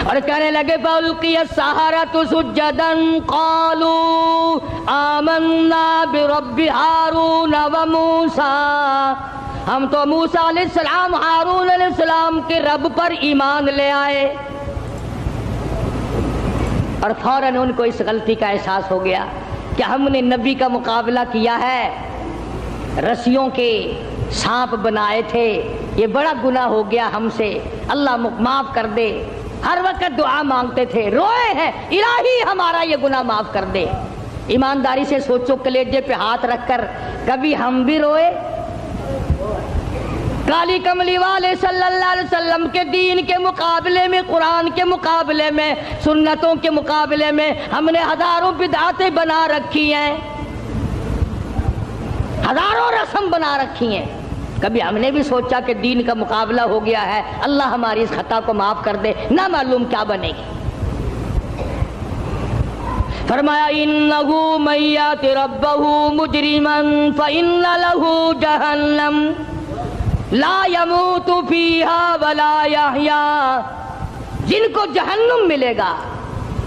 اور کہنے لگے فَأُلْقِيَ السَّحَرَةُ سُجَّدًا قَالُوا آمَنَّا بِرَبِّ هَارُونَ وَمُوسَىٰ, ہم تو موسیٰ علیہ السلام ہارون علیہ السلام کے رب پر ایمان لے آئے. اور فوراً ان کو اس غلطی کا احساس ہو گیا کہ ہم نے نبی کا مقابلہ کیا ہے, رسیوں کے سانپ بنائے تھے, یہ بڑا گناہ ہو گیا ہم سے, اللہ معاف کر دے. ہر وقت دعا مانگتے تھے, روئے ہیں الہی ہمارا یہ گناہ معاف کر دے. ایمانداری سے سوچو, کلیجے پہ ہاتھ رکھ کر کبھی ہم بھی روئے؟ کالی کملی والے صلی اللہ علیہ وسلم کے دین کے مقابلے میں, قرآن کے مقابلے میں, سنتوں کے مقابلے میں ہم نے ہزاروں بدعتیں بنا رکھی ہیں, ہزاروں رسم بنا رکھی ہیں. کبھی ہم نے بھی سوچا کہ دین کا مقابلہ ہو گیا ہے, اللہ ہماری اس خطا کو معاف کر دے, نہ معلوم کیا بنے گی. فرمایا انہو من یات ربہ مجرما فإن لہ جہنم لا یموت فیہا ولا یحیا, جن کو جہنم ملے گا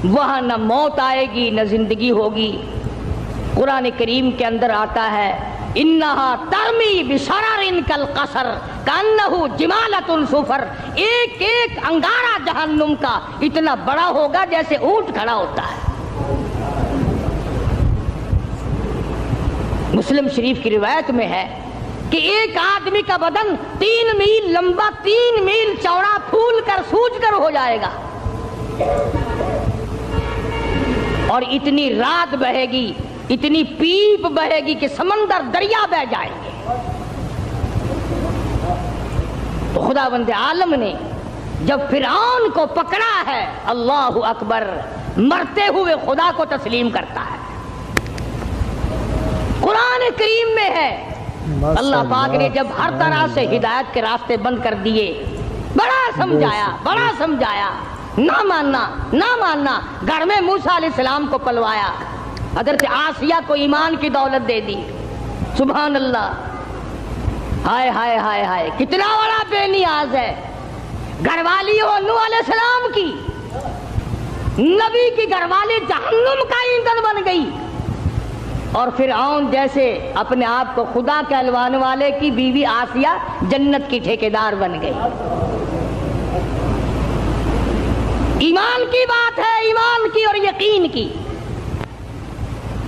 وہاں نہ موت آئے گی نہ زندگی ہوگی. قرآن کریم کے اندر آتا ہے انہا ترمی بشرر کالقصر کانہو جمالۃ صفر, ایک ایک انگارہ جہنم کا اتنا بڑا ہوگا جیسے اونٹ کھڑا ہوتا ہے. مسلم شریف کی روایت میں ہے کہ ایک آدمی کا بدن 3 میل لمبا 3 میل چوڑا پھول کر سوج کر ہو جائے گا, اور اتنی رات بہے گی, اتنی پیپ بہے گی کہ سمندر دریا بہ جائیں گے. تو خداوند عالم نے جب فرعون کو پکڑا ہے, اللہ اکبر, مرتے ہوئے خدا کو تسلیم کرتا ہے. قرآن کریم میں ہے اللہ پاک نے جب ہر طرح سے ہدایت کے راستے بند کر دیے, بڑا سمجھایا, نہ ماننا. گھر میں موسیٰ علیہ السلام کو پلوایا, حضرت آسیہ کو ایمان کی دولت دے دی. سبحان اللہ, ہائے ہائے ہائے ہائے, کتنا بڑا بے نیاز ہے. گھر والی ہو نوح علیہ السلام کی, نبی کی گھر والی جہنم کا ایندھن بن گئی, اور فرعون جیسے اپنے آپ کو خدا کہلوانے والے کی بیوی آسیہ جنت کی ٹھیکیدار بن گئی. ایمان کی بات ہے, ایمان کی اور یقین کی.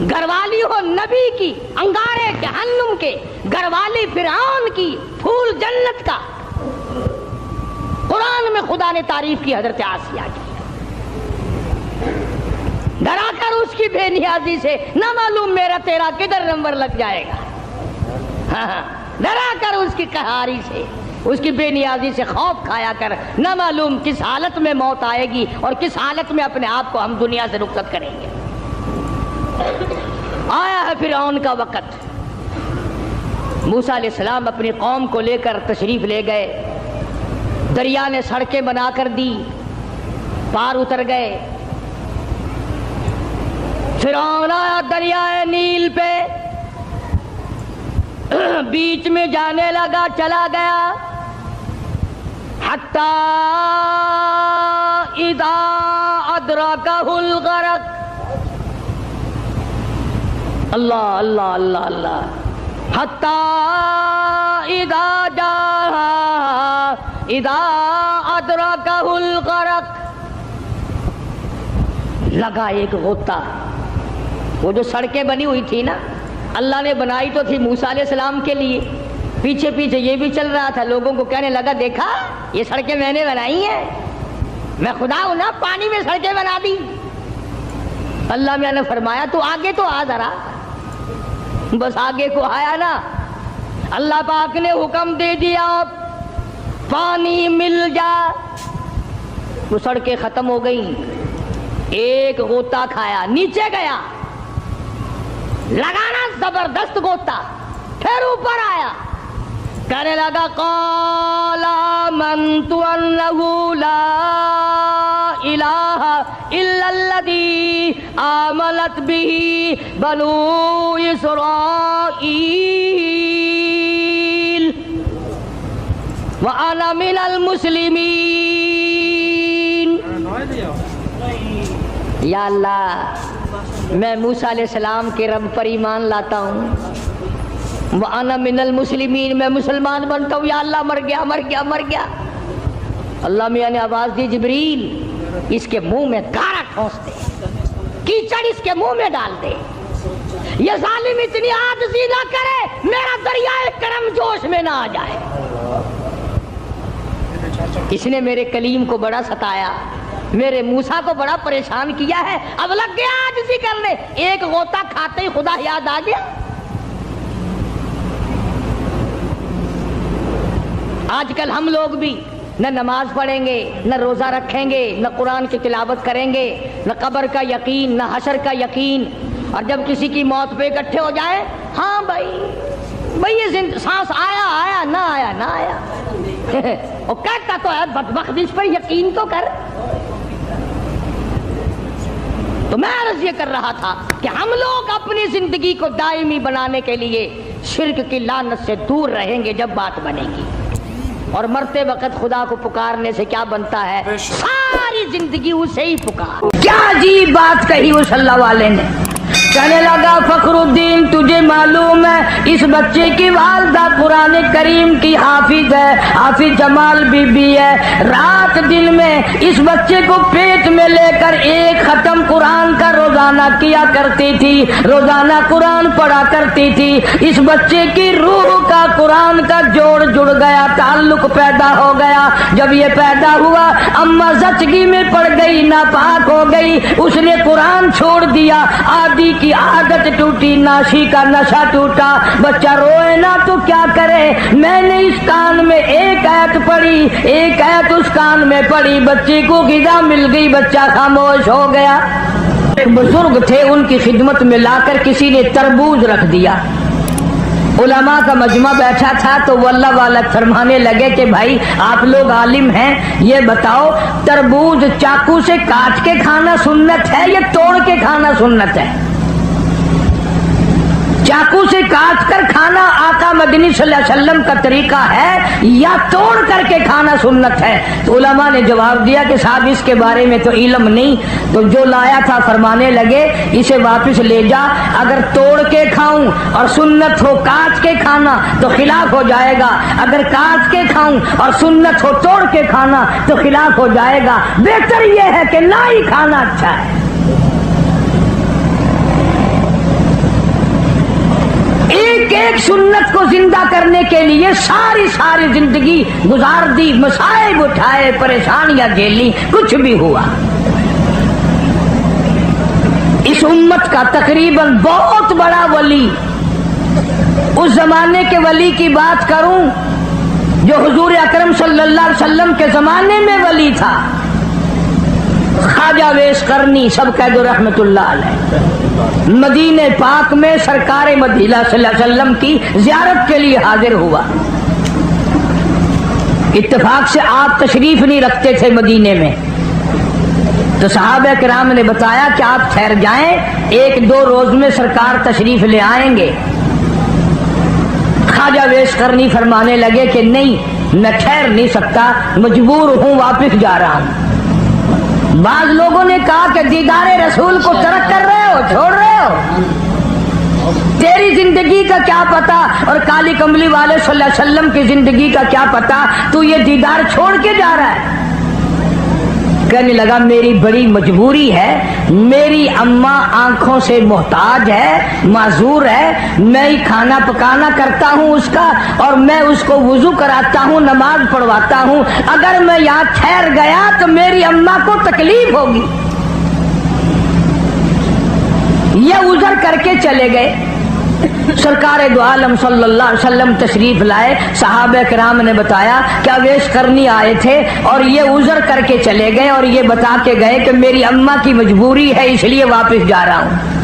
گھر والی ہو نبی کی, انگارے جہنم کے, گھر والی فرعون کی, پھول جنت کا. قرآن میں خدا نے تعریف کی حضرت آسیہ کی, ڈرا کر اس کی بے نیازی سے, نہ معلوم میرا تیرا کدھر نمبر لگ جائے گا. ہاں, ڈرا کر اس کی قہاری سے, اس کی بے نیازی سے خوف کھایا کر, نہ معلوم کس حالت میں موت آئے گی اور کس حالت میں اپنے آپ کو ہم دنیا سے رخصت کریں گے. آیا ہے فرعون کا وقت. موسیٰ علیہ السلام اپنی قوم کو لے کر تشریف لے گئے, دریا نے سڑکیں بنا کر دی, پار اتر گئے. فرعون آیا دریائے نیل پہ, بیچ میں جانے لگا, چلا گیا, حتی اذا ادرکہ الغرق. اللہ اللہ اللہ اللہ, حتی اذا ادرکہ الغرق. لگا ایک غوطہ. وہ جو سڑکیں بنی ہوئی تھی نا, اللہ نے بنائی تو تھی موسیٰ علیہ السلام کے لیے, پیچھے پیچھے یہ بھی چل رہا تھا، لوگوں کو کہنے لگا دیکھا یہ سڑکیں میں نے بنائی ہیں، میں خدا ہوں نا، پانی میں سڑکیں بنا دی۔ اللہ میاں نے فرمایا تو آگے تو آ ذرا، بس آگے کو آیا نا، اللہ پاک نے حکم دے دیا پانی مل جا، وہ سڑکیں ختم ہو گئی۔ ایک غوطہ کھایا، نیچے گیا، لگانا زبردست غوطہ، پھر اوپر آیا، کہنے لگا قال آمنت انہ لا الہ الا الذی آمنت بہ بنو اسرائیل وانا من المسلمین۔ یا اللہ میں موسیٰ علیہ السلام کے رب پر ایمان لاتا ہوں، وَأَنَا مِنَ الْمُسْلِمِينَ میں مسلمان بنتا ہوں، یا اللہ مر گیا مر گیا مر گیا۔ اللہ میاں نے آواز دی جبریل اس کے منہ میں گارا ٹھونس دے، کیچڑ اس کے منہ میں ڈال دے، یہ ظالم اتنی عاجزی نہ کرے میرا دریائے کرم جوش میں نہ آ جائے۔ اس نے میرے کلیم کو بڑا ستایا، میرے موسیٰ کو بڑا پریشان کیا ہے، اب لگ گیا عاجزی کرنے، ایک غوطہ کھاتے ہی خدا یاد آ گیا۔ آج کل ہم لوگ بھی نہ نماز پڑھیں گے، نہ روزہ رکھیں گے، نہ قرآن کی تلاوت کریں گے، نہ قبر کا یقین، نہ حشر کا یقین، اور جب کسی کی موت پہ اکٹھے ہو جائے، ہاں بھائی یہ سانس آیا آیا نہ آیا نہ آیا، وہ کہتا تو ہے بدبخت اس پر یقین تو کر۔ تو میں عرض یہ کر رہا تھا کہ ہم لوگ اپنی زندگی کو دائمی بنانے کے لیے شرک کی لعنت سے دور رہیں گے جب بات بنے گی، اور مرتے وقت خدا کو پکارنے سے کیا بنتا ہے؟ ساری زندگی اسے ہی پکار۔ کیا عجیب بات کہی اس اللہ والے نے، کہنے لگا فخر الدین تجھے معلوم ہے اس بچے کی والدہ قرآن کریم کی حافظ ہے، حافظ جمال بی بی ہے، رات دن میں اس بچے کو پیٹ میں لے کر ایک ختم قرآن کا روزانہ کیا کرتی تھی، روزانہ قرآن پڑھا کرتی تھی۔ اس بچے کی روح کا قرآن کا جوڑ جڑ گیا، تعلق پیدا ہو گیا۔ جب یہ پیدا ہوا اماں زچگی میں پڑ گئی، ناپاک ہو گئی، اس نے قرآن چھوڑ دیا، آدھی کی عادت ٹوٹی، ناشی کا نشہ ٹوٹا، بچہ روئے نا تو کیا کرے؟ میں نے اس کان میں ایک آیت پڑھی، ایک آیت اس کان میں پڑھی، بچے کو غذا مل گئی، بچہ خاموش ہو گیا۔ ایک بزرگ تھے، ان کی خدمت میں لا کر کسی نے تربوز رکھ دیا، علماء کا مجمع بیٹھا تھا تو وہ اللہ والا فرمانے لگے کہ بھائی آپ لوگ عالم ہیں، یہ بتاؤ تربوز چاقو سے کاٹ کے کھانا سنت ہے یا توڑ کے کھانا سنت ہے؟ چاقو سے کاٹ کر کھانا آقا مدنی صلی اللہ علیہ وسلم کا طریقہ ہے یا توڑ کر کے کھانا سنت ہے؟ تو علماء نے جواب دیا کہ صاحب اس کے بارے میں تو علم نہیں، تو جو لایا تھا فرمانے لگے اسے واپس لے جا، اگر توڑ کے کھاؤں اور سنت ہو کاٹ کے کھانا تو خلاف ہو جائے گا، اگر کاٹ کے کھاؤں اور سنت ہو توڑ کے کھانا تو خلاف ہو جائے گا، بہتر یہ ہے کہ نہ ہی کھانا اچھا ہے۔ ایک ایک سنت کو زندہ کرنے کے لیے ساری زندگی گزار دی، مصائب اٹھائے، پریشانیاں جھیلی، کچھ بھی ہوا۔ اس امت کا تقریباً بہت بڑا ولی، اس زمانے کے ولی کی بات کروں جو حضور اکرم صلی اللہ علیہ وسلم کے زمانے میں ولی تھا، خواجہ ویس قرنی سب کہہ دو رحمت اللہ علیہ، مدینہ پاک میں سرکار مدینہ صلی اللہ علیہ وسلم کی زیارت کے لیے حاضر ہوا۔ اتفاق سے آپ تشریف نہیں رکھتے تھے مدینے میں، تو صحابہ کرام نے بتایا کہ آپ ٹھہر جائیں، ایک دو روز میں سرکار تشریف لے آئیں گے۔ خواجہ ویس قرنی فرمانے لگے کہ نہیں میں ٹھہر نہیں سکتا، مجبور ہوں، واپس جا رہا ہوں۔ بعض لوگوں نے کہا کہ دیدار رسول کو ترک کر رہے ہو، چھوڑ رہے ہو، تیری زندگی کا کیا پتا اور کالی کملی والے صلی اللہ علیہ وسلم کی زندگی کا کیا پتا، تو یہ دیدار چھوڑ کے جا رہا ہے۔ کہنے لگا میری بڑی مجبوری ہے، میری اماں آنکھوں سے محتاج ہے، معذور ہے، میں ہی کھانا پکانا کرتا ہوں اس کا، اور میں اس کو وضو کراتا ہوں، نماز پڑھواتا ہوں، اگر میں یہاں ٹھہر گیا تو میری اماں کو تکلیف ہوگی۔ یہ عذر کر کے چلے گئے۔ سرکار دو عالم صلی اللہ علیہ وسلم تشریف لائے، صحابہ کرام نے بتایا کہ اویس کرنی آئے تھے اور یہ عذر کر کے چلے گئے اور یہ بتا کے گئے کہ میری اماں کی مجبوری ہے اس لیے واپس جا رہا ہوں۔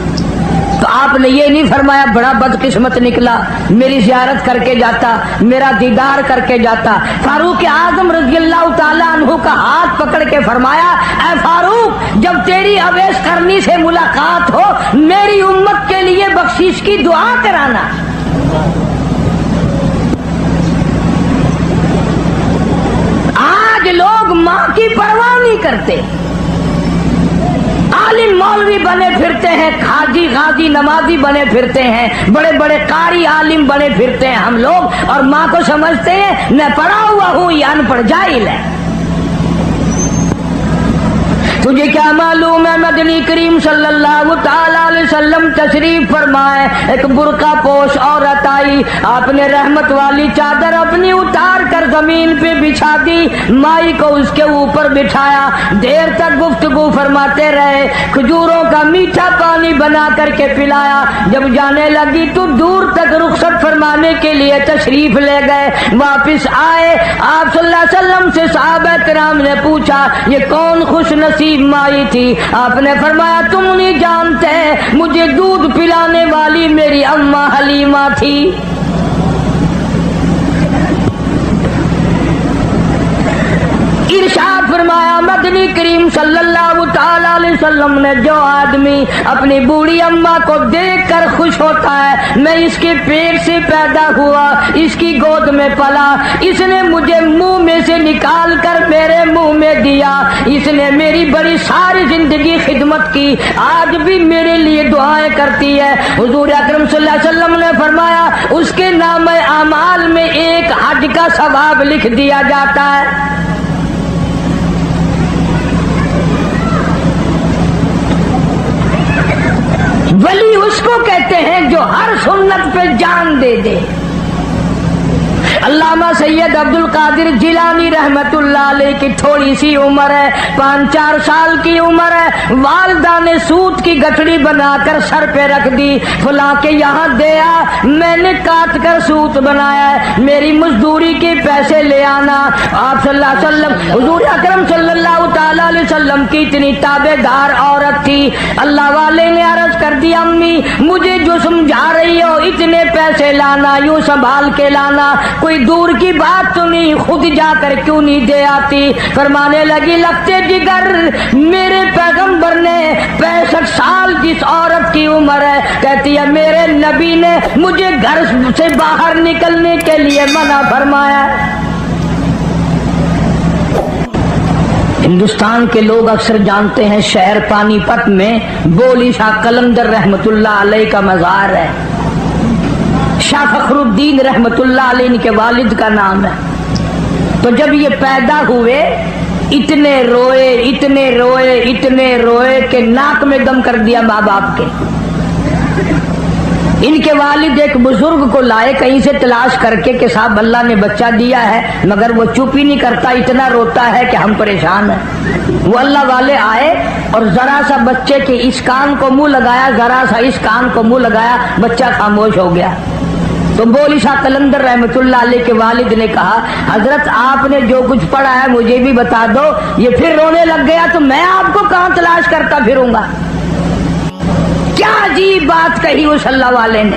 تو آپ نے یہ نہیں فرمایا بڑا بدقسمت نکلا، میری زیارت کر کے جاتا، میرا دیدار کر کے جاتا۔ فاروق اعظم رضی اللہ تعالیٰ عنہ کا ہاتھ پکڑ کے فرمایا اے فاروق، جب تیری اویس کرنی سے ملاقات ہو میری امت کے لیے بخشش کی دعا کرانا۔ آج لوگ ماں کی پرواہ نہیں کرتے، عالم مولوی بنے پھرتے ہیں، حاجی غازی نمازی بنے پھرتے ہیں، بڑے بڑے قاری عالم بنے پھرتے ہیں ہم لوگ، اور ماں کو سمجھتے ہیں میں پڑھا ہوا ہوں یہ ان پڑھ جاہل ہے۔ تجھے کیا معلوم ہے مدنی کریم صلی اللہ تعالی علیہ وسلم تشریف فرمائے، ایک برقع پوش عورت آئی، آپ نے رحمت والی چادر اپنی اتار کر زمین پہ بچھا دی، مائی کو اس کے اوپر بٹھایا، دیر تک گفتگو فرماتے رہے، کھجوروں کا میٹھا پانی بنا کر کے پلایا، جب جانے لگی تو دور تک رخصت فرمانے کے لیے تشریف لے گئے، واپس آئے آپ صلی اللہ علیہ وسلم سے صحابہ کرام نے پوچھا یہ کون خوش نصیب مائی تھی؟ آپ نے فرمایا تم نہیں جانتے، مجھے دودھ پلانے والی میری اماں حلیمہ تھی۔ ارشاد فرمایا مدنی کریم صلی اللہ تعالی علیہ وسلم نے جو آدمی اپنی بوڑھی اماں کو دیکھ کر خوش ہوتا ہے، میں اس کے پیٹ سے پیدا ہوا، اس کی گود میں پلا، اس نے مجھے منہ میں سے نکال کر میرے منہ میں دیا، اس نے میری بڑی ساری زندگی خدمت کی، آج بھی میرے لیے دعائیں کرتی ہے۔ حضور اکرم صلی اللہ علیہ وسلم نے فرمایا اس کے نام اعمال میں ایک حج کا ثواب لکھ دیا جاتا ہے۔ ولی اس کو کہتے ہیں جو ہر سنت پہ جان دے دے۔ علامہ سید عبد القادر جیلانی رحمت اللہ علیہ کی تھوڑی سی عمر ہے، 5-4 سال کی عمر ہے، والدہ نے سوت کی گٹھڑی بنا کر سر پہ رکھ دی، فلاں کے یہاں دیا، میں نے کاٹ کر سوت بنایا ہے، میری مزدوری کے پیسے لے آنا۔ آپ صلی اللہ علیہ وسلم حضور اکرم صلی اللہ تعالی علیہ وسلم کی اتنی تابع دار عورت تھی، اللہ والے نے عرض کر دی امی مجھے جو سمجھا رہی ہو اتنے پیسے لانا، یوں سنبھال کے لانا، کوئی دور کی بات تو نہیں، خود جا کر کیوں نہیں دے آتی؟ فرمانے لگی لگتے جگر میرے پیغمبر نے 65 سال جس عورت کی عمر ہے، کہتی ہے میرے نبی نے مجھے گھر سے باہر نکلنے کے لیے منع فرمایا۔ ہندوستان کے لوگ اکثر جانتے ہیں شہر پانی پت میں بولی شاہ قلندر رحمت اللہ علیہ کا مزار ہے، شاہ فخر الدین رحمت اللہ علیہ ان کے والد کا نام ہے۔ تو جب یہ پیدا ہوئے اتنے روئے اتنے روئے اتنے روئے کہ ناک میں دم کر دیا ماں باپ کے۔ ان کے والد ایک بزرگ کو لائے کہیں سے تلاش کر کے کہ صاحب اللہ نے بچہ دیا ہے، مگر وہ چپ ہی نہیں کرتا، اتنا روتا ہے کہ ہم پریشان ہیں۔ وہ اللہ والے آئے اور ذرا سا بچے کے اس کان کو منہ لگایا، ذرا سا اس کان کو منہ لگایا، بچہ خاموش ہو گیا۔ تو بولی شاہ قلندر رحمت اللہ علیہ کے والد نے کہا حضرت آپ نے جو کچھ پڑھا ہے مجھے بھی بتا دو، یہ پھر رونے لگ گیا تو میں آپ کو کہاں تلاش کرتا پھروں گا؟ کیا عجیب بات کہی اس اللہ والے نے۔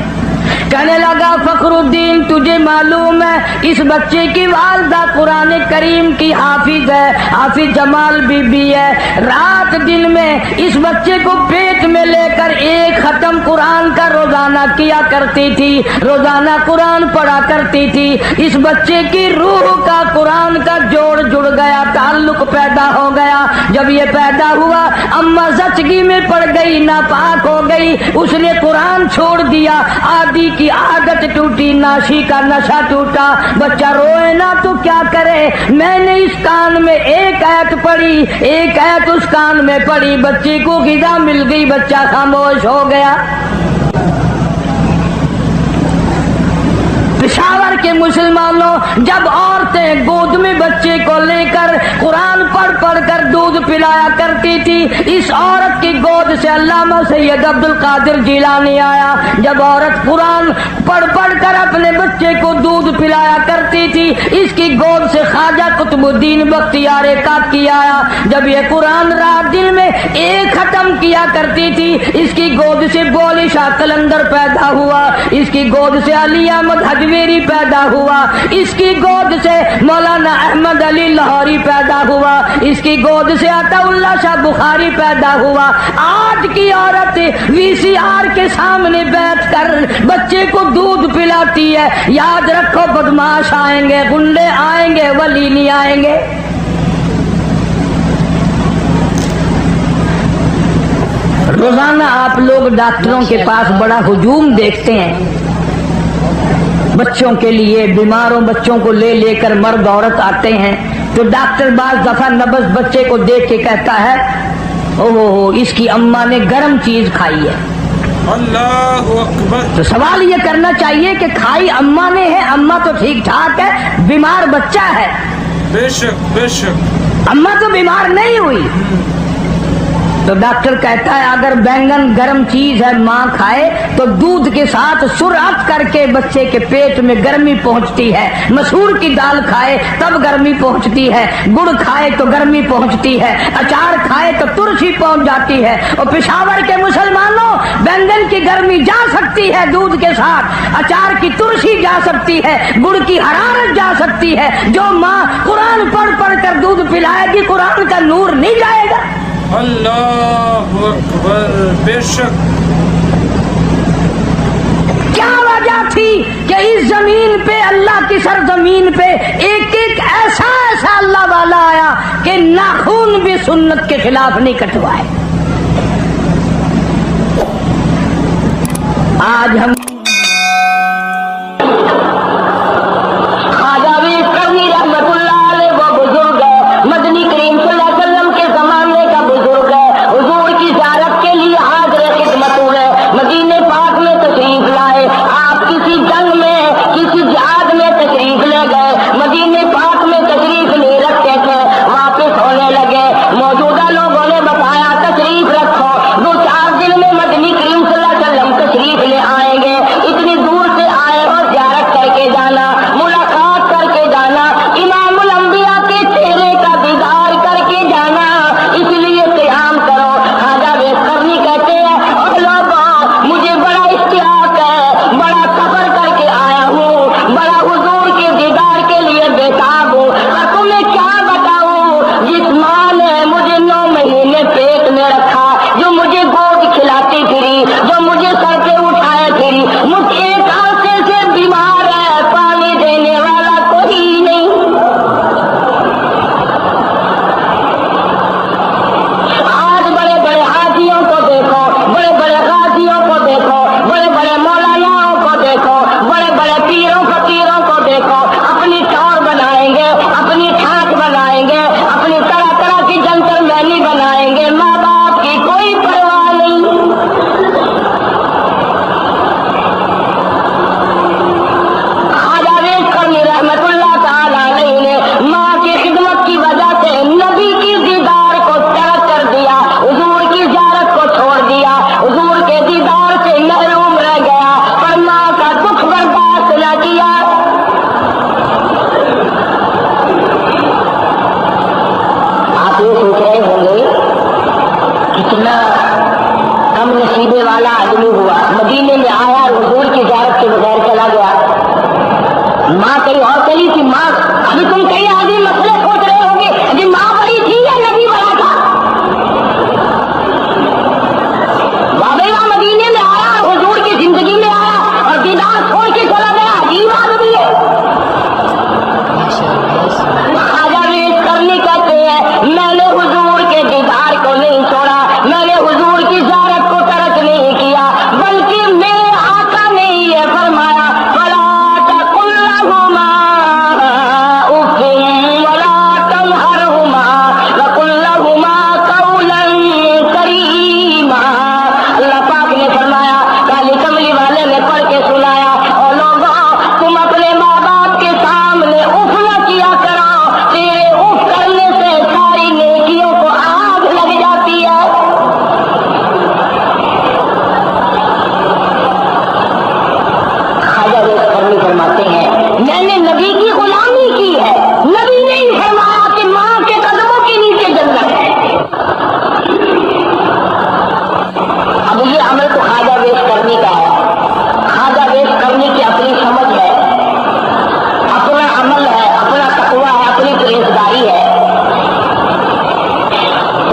کہنے لگا فخر الدین تجھے معلوم ہے اس بچے کی والدہ قرآن کریم کی حافظ ہے، حافظ جمال بی بی ہے، رات دن میں اس بچے کو پیٹ پیٹ میں لے کر ایک ختم قرآن کا روزانہ کیا کرتی تھی، روزانہ قرآن پڑھا کرتی تھی، اس بچے کی روح کا قرآن کا جوڑ جڑ گیا، تعلق پیدا ہو گیا۔ جب یہ پیدا ہوا اماں زچگی میں پڑ گئی، ناپاک ہو گئی، اس نے قرآن چھوڑ دیا، عادی کی عادت ٹوٹی، ناشی کا نشہ ٹوٹا۔ بچہ روئے نا تو کیا کرے؟ میں نے اس کان میں ایک آیت پڑھی، ایک آیت اس کان میں پڑھی، بچے کو غذا مل گئی، بچہ خاموش ہو گیا۔ پشاور کے مسلمانوں جب عورتیں گود میں بچے کو لے کر قرآن پڑھ پڑھ کر دودھ پلایا کرتی تھی، اس عورت کی گود سے علامہ سید عبد القادر جیلانی آیا۔ جب عورت قرآن پڑھ پڑھ کر اپنے بچے کو دودھ پلایا کرتی تھی، اس کی گود سے خواجہ قطب الدین بختیار کاکی آیا۔ جب یہ قرآن رات دن میں ایک ختم کیا کرتی تھی، اس کی گود سے بولی شاہ قلندر پیدا ہوا، اس کی گود سے علی احمد حجویری پیدا ہوا، اس کی گود سے مولانا احمد علی لاہوری پیدا ہوا، اس کی گود سے عطا اللہ شاہ بخاری پیدا ہوا۔ آج کی عورت وی سی آر کے سامنے بیٹھ کر بچے کو دودھ پلاتی ہے۔ یاد رکھو بدماش آئیں گے، گنڈے آئیں گے، ولی نہیں آئیں گے۔ روزانہ آپ لوگ ڈاکٹروں کے پاس بڑا ہجوم دیکھتے ہیں، بچوں کے لیے بیماروں بچوں کو لے لے کر مرد عورت آتے ہیں، تو ڈاکٹر بعض دفعہ نبض بچے کو دیکھ کے کہتا ہے اوہ اس کی اماں نے گرم چیز کھائی ہے۔ اللہ اکبر۔ تو سوال یہ کرنا چاہیے کہ کھائی اماں نے ہے، اماں تو ٹھیک ٹھاک ہے، بیمار بچہ ہے۔ بے شک بے شک، اماں تو بیمار نہیں ہوئی۔ تو ڈاکٹر کہتا ہے اگر بینگن گرم چیز ہے ماں کھائے تو دودھ کے ساتھ سرعت کر کے بچے کے پیٹ میں گرمی پہنچتی ہے، مسور کی دال کھائے تب گرمی پہنچتی ہے، گڑ کھائے تو گرمی پہنچتی ہے، اچار کھائے تو ترشی پہنچ جاتی ہے۔ اور پشاور کے مسلمانوں بینگن کی گرمی جا سکتی ہے دودھ کے ساتھ، اچار کی ترشی جا سکتی ہے، گڑ کی حرارت جا سکتی ہے۔ جو ماں قرآن پڑھ پڑھ کر دودھ پلائے گی قرآن کا نور نہیں جائے گا۔ اللہ اکبر، بے شک۔ کیا وجہ تھی کہ اس زمین پہ اللہ کی سرزمین پہ ایک ایک ایسا ایسا اللہ والا آیا کہ ناخون بھی سنت کے خلاف نہیں کٹوائے۔ آج ہم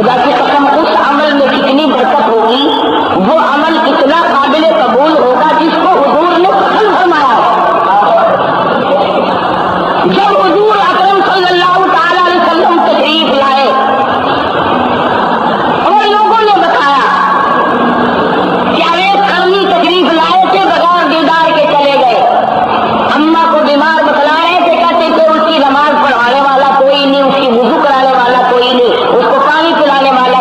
خدا کی قسم اس عمل میں کتنی برکت ہوگی، وہ عمل کتنا قابل قبول ہوگا جس کو حضور نے پسند فرمایا. جب حضور اکرم صلی اللہ تعالی علیہ وسلم تشریف لائے اور لوگوں نے بتایا کہ ایک قرنی تشریف لائے تھے بغیر دیدار کے چلے گئے. اماں کو بیمار بتلا رہے تھے، کہتے تھے اس کی نماز پڑھانے والا کوئی نہیں، اس کی وضو کرانے والا کوئی نہیں، اس کو پانی پلانے والا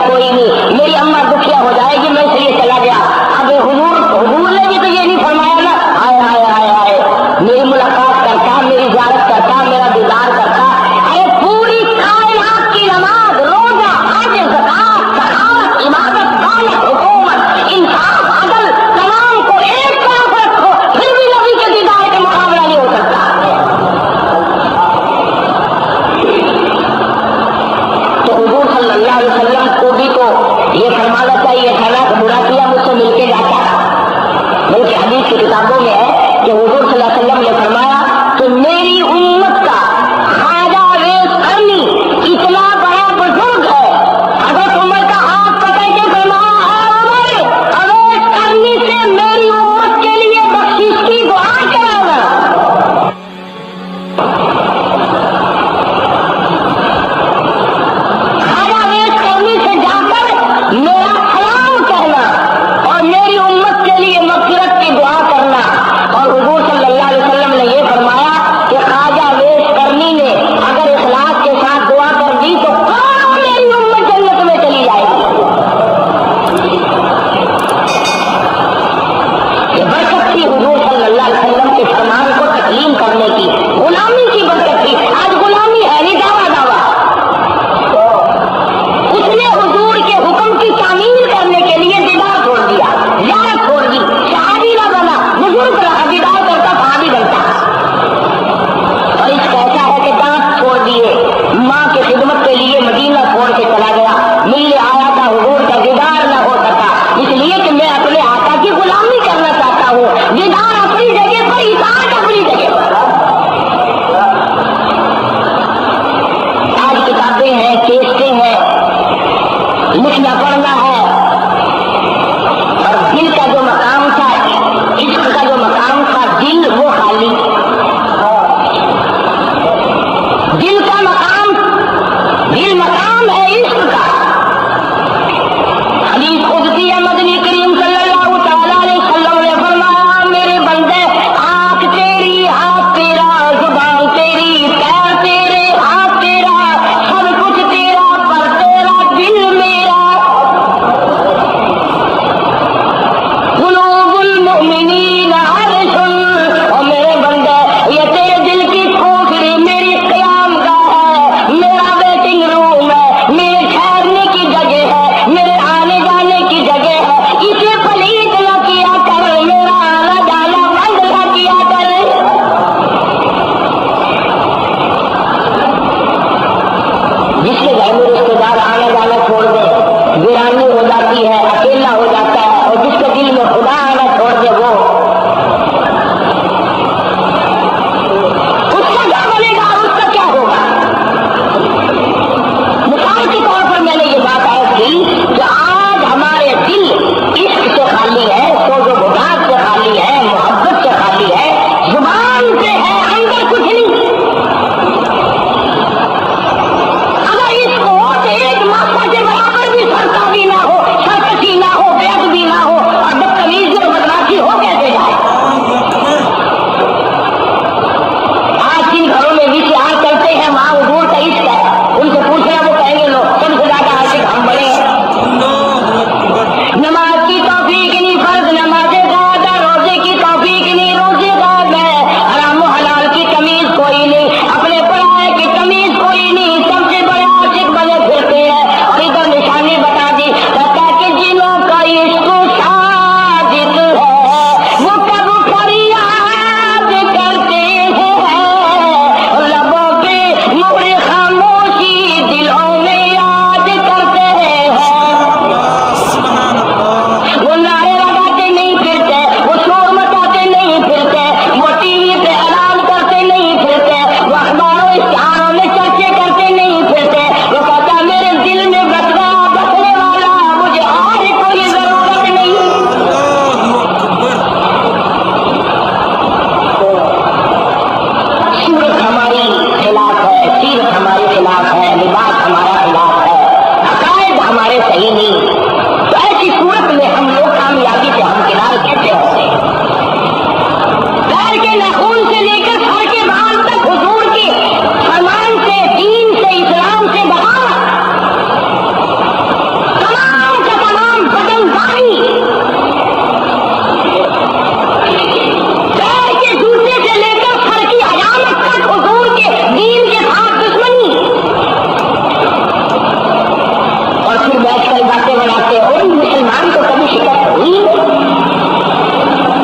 بناتے بناتے اور مسلمان کو کبھی شکست ہوئی؟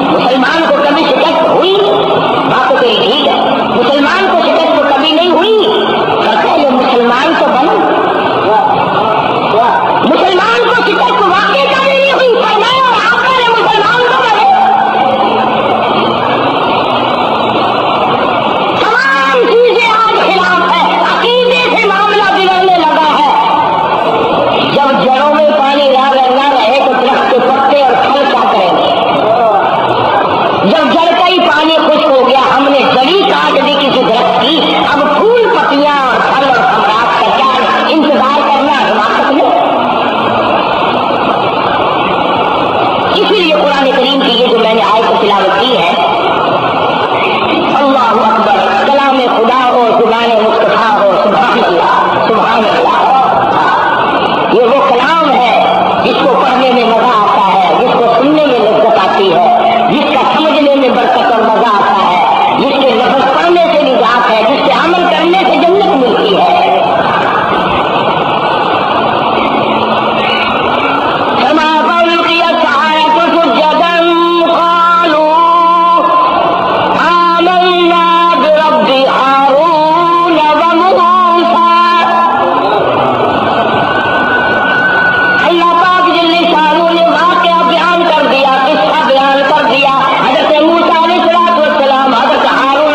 مسلمان کو کبھی شکست ہوئی؟ بات تو ٹھیک ہے، مسلمان کو شکست تو کبھی نہیں ہوئی، پر پہلے مسلمان تو بن، مسلمان کو شکست واقعی کبھی نہیں ہوئی، پر میں اور آپ نے مسلمان کو بنے۔ تمام چیزیں آج خلاف ہے، عقیدے سے معاملہ بگڑنے لگا ہے۔ جب جڑوں میں پانی نہ رہے تو درخت کے پتے اور پھل کیا کریں گے؟ جب جڑ کا ہی پانی خشک ہو گیا، ہم نے جڑی کاٹ دی کسی درخت کی، اب پھول پتیاں اور پھل اور ثمرات کا کیا انتظار کرنا حماقت ہے؟ اسی لیے قرآن کریم کی یہ جو میں نے آیت تلاوت کی ہے، اللہ اکبر، کلام خدا ہو، زبان مصطفیٰ ہو، سبحان اللہ سبحان اللہ، یہ وہ کلام ہے جس کو پڑھنے میں مزہ آتا ہے، جس کو سننے میں لذت آتی ہے، جس کا سمجھنے میں برکت اور مزہ آتا ہے، جس کے لفظ پڑھنے سے نجات ہے، جس سے عمل کرنے سے جنت ملتی ہے۔ حضرت موسیٰ علیہ السلام، حضرت ہارون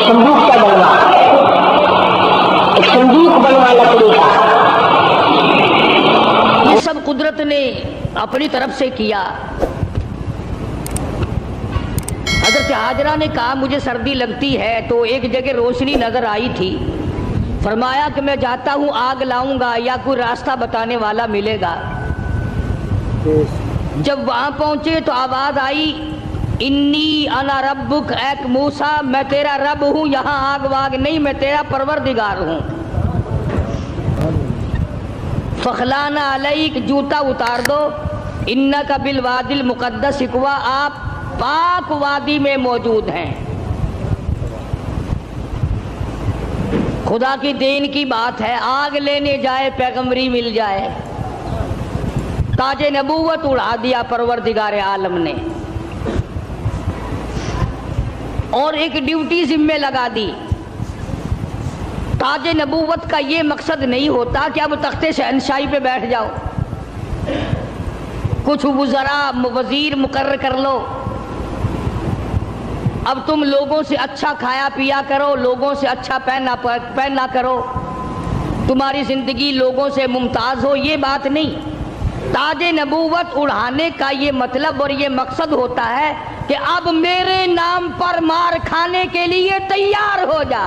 صندوق کا بنوا، ایک صندوق بنوا لکڑی کا. یہ سب قدرت نے اپنی طرف سے کیا. حضرت حاجرہ نے کہا مجھے سردی لگتی ہے، تو ایک جگہ روشنی نظر آئی تھی. فرمایا کہ میں جاتا ہوں آگ لاؤں گا یا کوئی راستہ بتانے والا ملے گا. جب وہاں پہنچے تو آواز آئی انی انا ربک، اے موسیٰ میں تیرا رب ہوں، یہاں آگ واگ نہیں، میں تیرا پروردگار ہوں. فخلانا علیک، جوتا اتار دو، انک بالوادی المقدس طویٰ، آپ پاک وادی میں موجود ہیں. خدا کی دین کی بات ہے، آگ لینے جائے پیغمبری مل جائے. تاج نبوت اڑا دیا پروردگار عالم نے، اور ایک ڈیوٹی ذمہ لگا دی. تاج نبوت کا یہ مقصد نہیں ہوتا کہ اب تخت شہنشاہی پہ بیٹھ جاؤ، کچھ وزراء وزیر مقرر کر لو، اب تم لوگوں سے اچھا کھایا پیا کرو، لوگوں سے اچھا پہنا کرو، تمہاری زندگی لوگوں سے ممتاز ہو. یہ بات نہیں. تاج نبوت اڑانے کا یہ مطلب اور یہ مقصد ہوتا ہے کہ اب میرے نام پر مار کھانے کے لیے تیار ہو جا.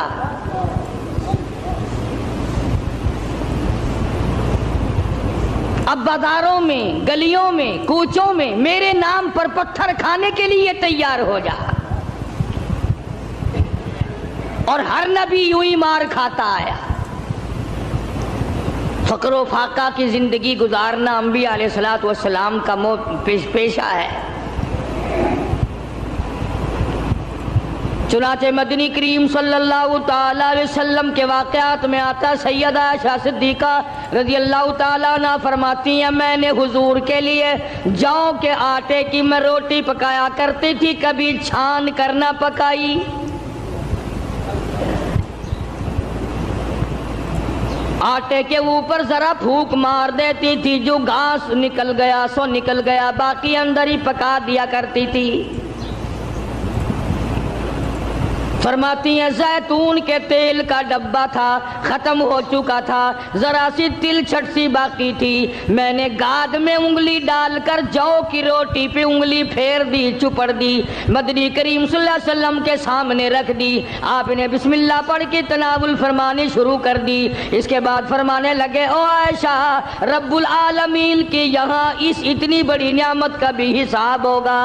اب بازاروں میں، گلیوں میں، کوچوں میں میرے نام پر پتھر کھانے کے لیے تیار ہو جا. اور ہر نبی یوں ہی مار کھاتا آیا. فقر و فاقہ کی زندگی گزارنا انبیاء علیہ الصلوۃ والسلام کا پیشہ ہے. چنانچہ مدنی کریم صلی اللہ تعالی علیہ وسلم کے واقعات میں آتا، سیدہ عائشہ صدیقہ رضی اللہ تعالیٰ عنہ فرماتی ہیں میں نے حضور کے لیے جوں کے آٹے کی میں روٹی پکایا کرتی تھی، کبھی چھان کر نہ پکائی. آٹے کے اوپر ذرا پھونک مار دیتی تھی، جو گھاس نکل گیا سو نکل گیا، باقی اندر ہی پکا دیا کرتی تھی. فرماتی ہیں زیتون کے تیل کا ڈبہ تھا، ختم ہو چکا تھا، ذرا سی تل چھٹ سی باقی تھی، میں نے گاد میں انگلی ڈال کر جو کی روٹی پہ انگلی پھیر دی، چپڑ دی، مدنی کریم صلی اللہ علیہ وسلم کے سامنے رکھ دی. آپ نے بسم اللہ پڑھ کے تناول فرمانی شروع کر دی. اس کے بعد فرمانے لگے او عائشہ، رب العالمین کی یہاں اس اتنی بڑی نعمت کا بھی حساب ہوگا.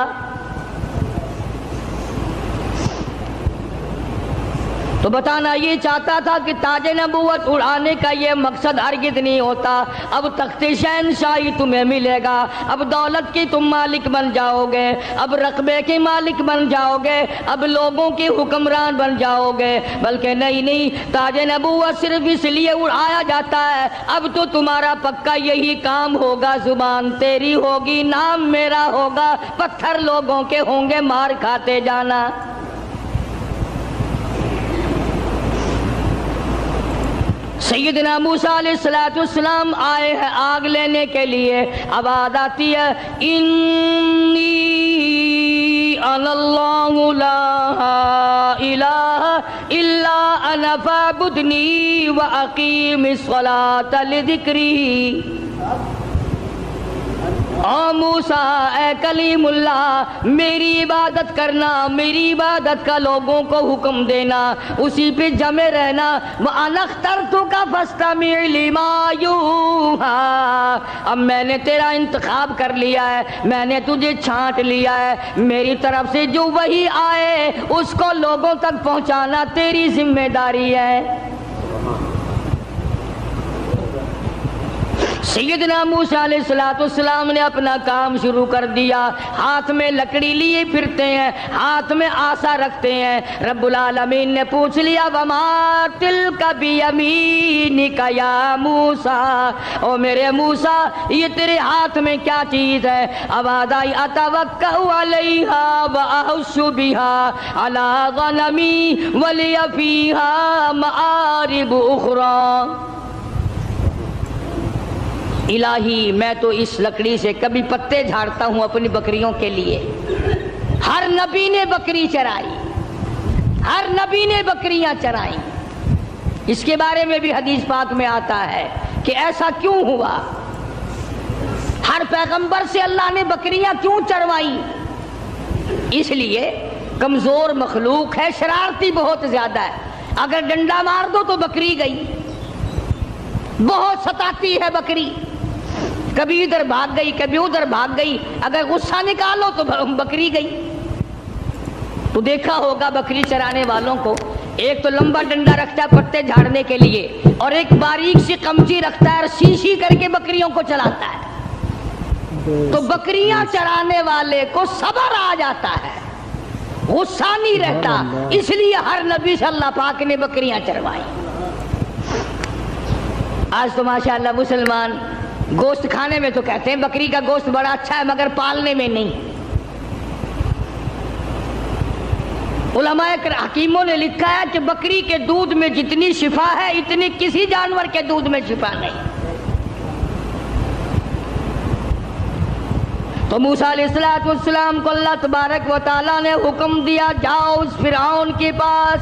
تو بتانا یہ چاہتا تھا کہ تاج نبوت اڑانے کا یہ مقصد ہرگز نہیں ہوتا. اب تخت شہنشاہی تمہیں ملے گا، اب دولت کی تم مالک بن جاؤ گے، اب رقبے کے مالک بن جاؤ گے، اب لوگوں کے حکمران بن جاؤ گے. بلکہ نہیں، تاج نبوت صرف اس لیے اڑایا جاتا ہے اب تو تمہارا پکا یہی کام ہوگا، زبان تیری ہوگی، نام میرا ہوگا، پتھر لوگوں کے ہوں گے، مار کھاتے جانا. سیدنا موسیٰ علیہ السلام آئے ہیں آگ لینے کے لیے. آواز آتی ہے انی انا اللہ لا الہ الا انا فاعبدنی واقیم الصلاۃ لذکری. او موسیٰ، اے کلیم اللہ، میری عبادت کرنا، میری عبادت کا لوگوں کو حکم دینا، اسی پہ جمع رہنا. وَأَنَا اخْتَرْتُكَ فَاسْتَمِعْ لِمَا يُوحَىٰ. اب میں نے تیرا انتخاب کر لیا ہے، میں نے تجھے چھانٹ لیا ہے، میری طرف سے جو وحی آئے اس کو لوگوں تک پہنچانا تیری ذمہ داری ہے. سیدنا موسیٰ علیہ السلام نے اپنا کام شروع کر دیا. ہاتھ میں لکڑی لیے پھرتے ہیں، ہاتھ میں آسا رکھتے ہیں. رب العالمین نے پوچھ لیا وما تلک بیمینک یا موسیٰ، او میرے موسیٰ یہ تیرے ہاتھ میں کیا چیز ہے؟ آواز آئی اتوکأ علیہا واحش بہا علی غنمی ولی فیہا مآرب اخری. الہی میں تو اس لکڑی سے کبھی پتے جھاڑتا ہوں اپنی بکریوں کے لیے. ہر نبی نے بکری چرائی، ہر نبی نے بکریاں چرائیں. اس کے بارے میں بھی حدیث پاک میں آتا ہے کہ ایسا کیوں ہوا, ہر پیغمبر سے اللہ نے بکریاں کیوں چروائیں؟ اس لیے کمزور مخلوق ہے, شرارتی بہت زیادہ ہے, اگر ڈنڈا مار دو تو بکری گئی, بہت ستاتی ہے بکری, کبھی ادھر بھاگ گئی کبھی ادھر بھاگ گئی, اگر غصہ نکالو تو بکری گئی. تو دیکھا ہوگا بکری چرانے والوں کو, ایک تو لمبا ڈنڈا رکھتا ہے پتے جھاڑنے کے لیے, اور ایک باریک سی قمچی رکھتا ہے اور سی کر کے بکریوں کو چلاتا ہے. تو بکریاں چرانے والے کو صبر آ جاتا ہے, غصہ نہیں رہتا, اس لیے ہر نبی سے اللہ پاک نے بکریاں چروائی. آج تو ماشاءاللہ مسلمان گوشت کھانے میں تو کہتے ہیں بکری کا گوشت بڑا اچھا ہے, مگر پالنے میں نہیں. علماء حکیموں نے لکھا ہے کہ بکری کے دودھ میں جتنی شفا ہے اتنی کسی جانور کے دودھ میں شفا نہیں. تو موسیٰ علیہ السلام کو اللہ تبارک و تعالیٰ نے حکم دیا, جاؤ اس فرعون کے پاس,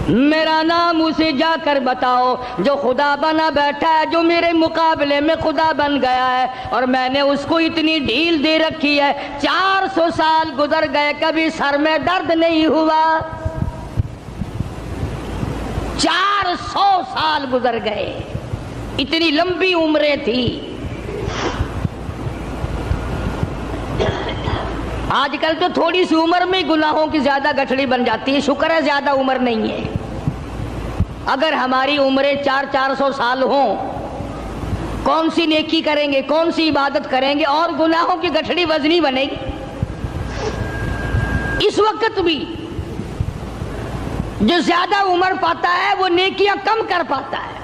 میرا نام اسے جا کر بتاؤ جو خدا بنا بیٹھا ہے, جو میرے مقابلے میں خدا بن گیا ہے, اور میں نے اس کو اتنی ڈھیل دے رکھی ہے, 400 سال گزر گئے کبھی سر میں درد نہیں ہوا. 400 سال گزر گئے, اتنی لمبی عمریں تھی. آج کل تو تھوڑی سی عمر میں گناہوں کی زیادہ گٹھڑی بن جاتی ہے, شکر ہے زیادہ عمر نہیں ہے. اگر ہماری عمریں 400 سال ہوں, کون سی نیکی کریں گے, کون سی عبادت کریں گے, اور گناہوں کی گٹھڑی وزنی بنے گی. اس وقت بھی جو زیادہ عمر پاتا ہے وہ نیکیاں کم کر پاتا ہے,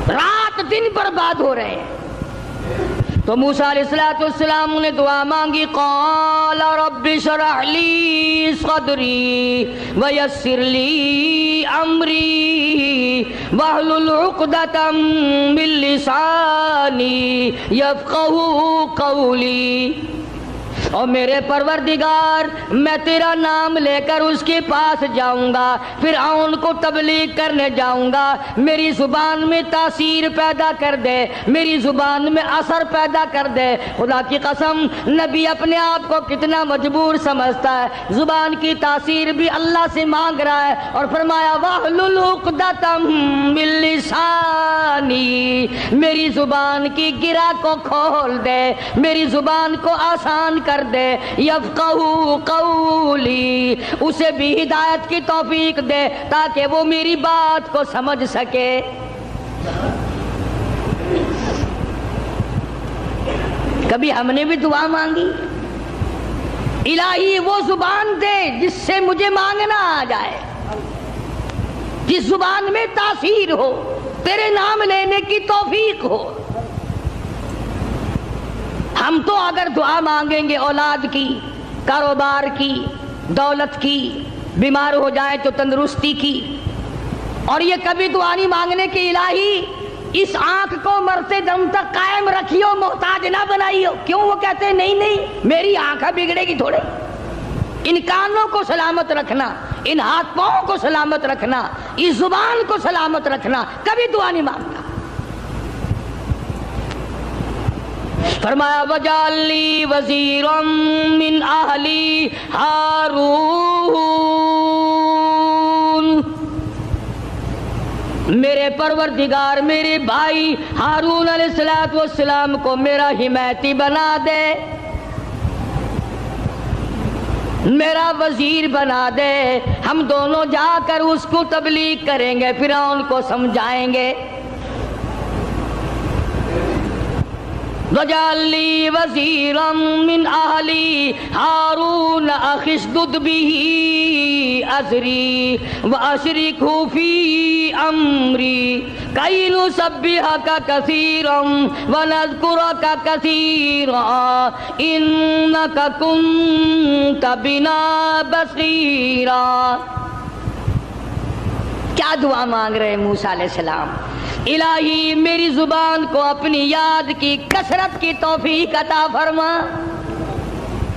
رات دن برباد ہو رہے ہیں. تو موسیٰ علیہ السلام نے دعا مانگی, قال رب اشرح لی صدری ویسر لی امری واحلل عقدۃ من لسانی یفقہوا قولی. اور میرے پروردگار میں تیرا نام لے کر اس کے پاس جاؤں گا, فرعون کو تبلیغ کرنے جاؤں گا, میری زبان میں تاثیر پیدا کر دے, میری زبان میں اثر پیدا کر دے. خدا کی قسم نبی اپنے آپ کو کتنا مجبور سمجھتا ہے, زبان کی تاثیر بھی اللہ سے مانگ رہا ہے, اور فرمایا واحلل عقدۃ من لسانی, میری زبان کی گرہ کو کھول دے, میری زبان کو آسان کر دے. یفقہوا قولی, اسے بھی ہدایت کی توفیق دے تاکہ وہ میری بات کو سمجھ سکے. کبھی ہم نے بھی دعا مانگی, الہی وہ زبان دے جس سے مجھے مانگنا آ جائے, جس زبان میں تاثیر ہو, تیرے نام لینے کی توفیق ہو. ہم تو اگر دعا مانگیں گے اولاد کی, کاروبار کی, دولت کی, بیمار ہو جائیں تو تندرستی کی, اور یہ کبھی دعا نہیں مانگنے کے الہی اس آنکھ کو مرتے دم تک قائم رکھیو, محتاج نہ بنائیو. کیوں؟ وہ کہتے ہیں نہیں میری آنکھ بگڑے گی تھوڑے. ان کانوں کو سلامت رکھنا, ان ہاتھ پاؤں کو سلامت رکھنا, اس زبان کو سلامت رکھنا, کبھی دعا نہیں مانگتا. فرمایا وجعل لی وزیرا من اہلی ہارون, میرے پروردگار میرے بھائی ہارون علیہ السلام کو میرا حمایتی بنا دے, میرا وزیر بنا دے. ہم دونوں جا کر اس کو تبلیغ کریں گے, فرعون کو سمجھائیں گے. وَجَعَلْ لِي وَزِيرًا مِّنْ أَهْلِي هَارُونَ أَخِشْدُدْ بِهِ أَزْرِي وَأَشْرِكْهُ فِي أَمْرِي كَيْ نُسَبِّحَكَ كَثِيرًا وَنَذْكُرَكَ كَثِيرًا إِنَّكَ كُنتَ بِنَا بَصِيرًا. کیا دعا مانگ رہے ہیں موسیٰ علیہ السلام؟ الہی میری زبان کو اپنی یاد کی کثرت کی توفیق عطا فرما.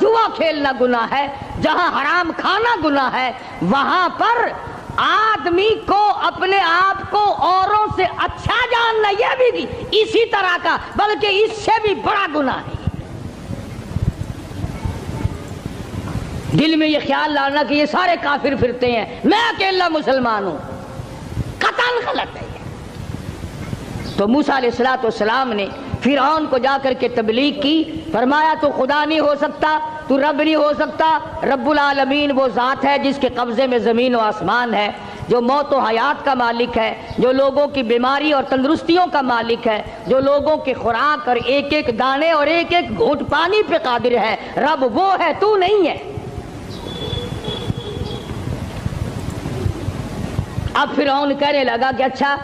جوا کھیلنا گناہ ہے، جہاں حرام کھانا گناہ ہے، وہاں پر آدمی کو اپنے آپ کو اوروں سے اچھا جاننا یہ بھی اسی طرح کا بلکہ اس سے بھی بڑا گناہ ہے۔ دل میں یہ خیال لانا کہ یہ سارے کافر پھرتے ہیں، میں اکیلا مسلمان ہوں، قطعاً غلط ہے۔ تو موسیٰ علیہ السلام نے فرعون کو جا کر کے تبلیغ کی، فرمایا تو خدا نہیں ہو سکتا، تو رب نہیں ہو سکتا، رب العالمین وہ ذات ہے جس کے قبضے میں زمین و آسمان ہے، جو موت و حیات کا مالک ہے، جو لوگوں کی بیماری اور تندرستیوں کا مالک ہے، جو لوگوں کی خوراک اور ایک ایک دانے اور ایک ایک گھونٹ پانی پہ قادر ہے، رب وہ ہے، تو نہیں ہے۔ اب فرعون کہنے لگا کہ اچھا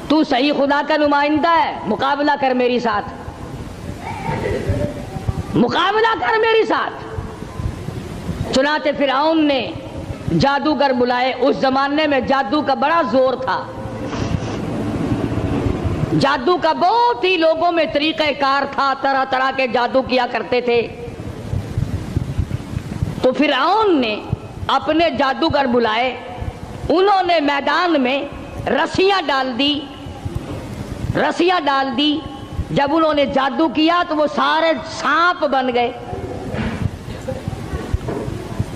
تو صحیح خدا کا نمائندہ ہے، مقابلہ کر میری ساتھ، مقابلہ کر میری ساتھ۔ چنانچہ فرعون نے جادوگر بلائے۔ اس زمانے میں جادو کا بڑا زور تھا، جادو کا بہت ہی لوگوں میں طریقہ کار تھا، طرح طرح کے جادو کیا کرتے تھے۔ تو فرعون نے اپنے جادوگر بلائے، انہوں نے میدان میں رسیاں ڈال دی، رسیاں ڈال دی۔ جب انہوں نے جادو کیا تو وہ سارے سانپ بن گئے،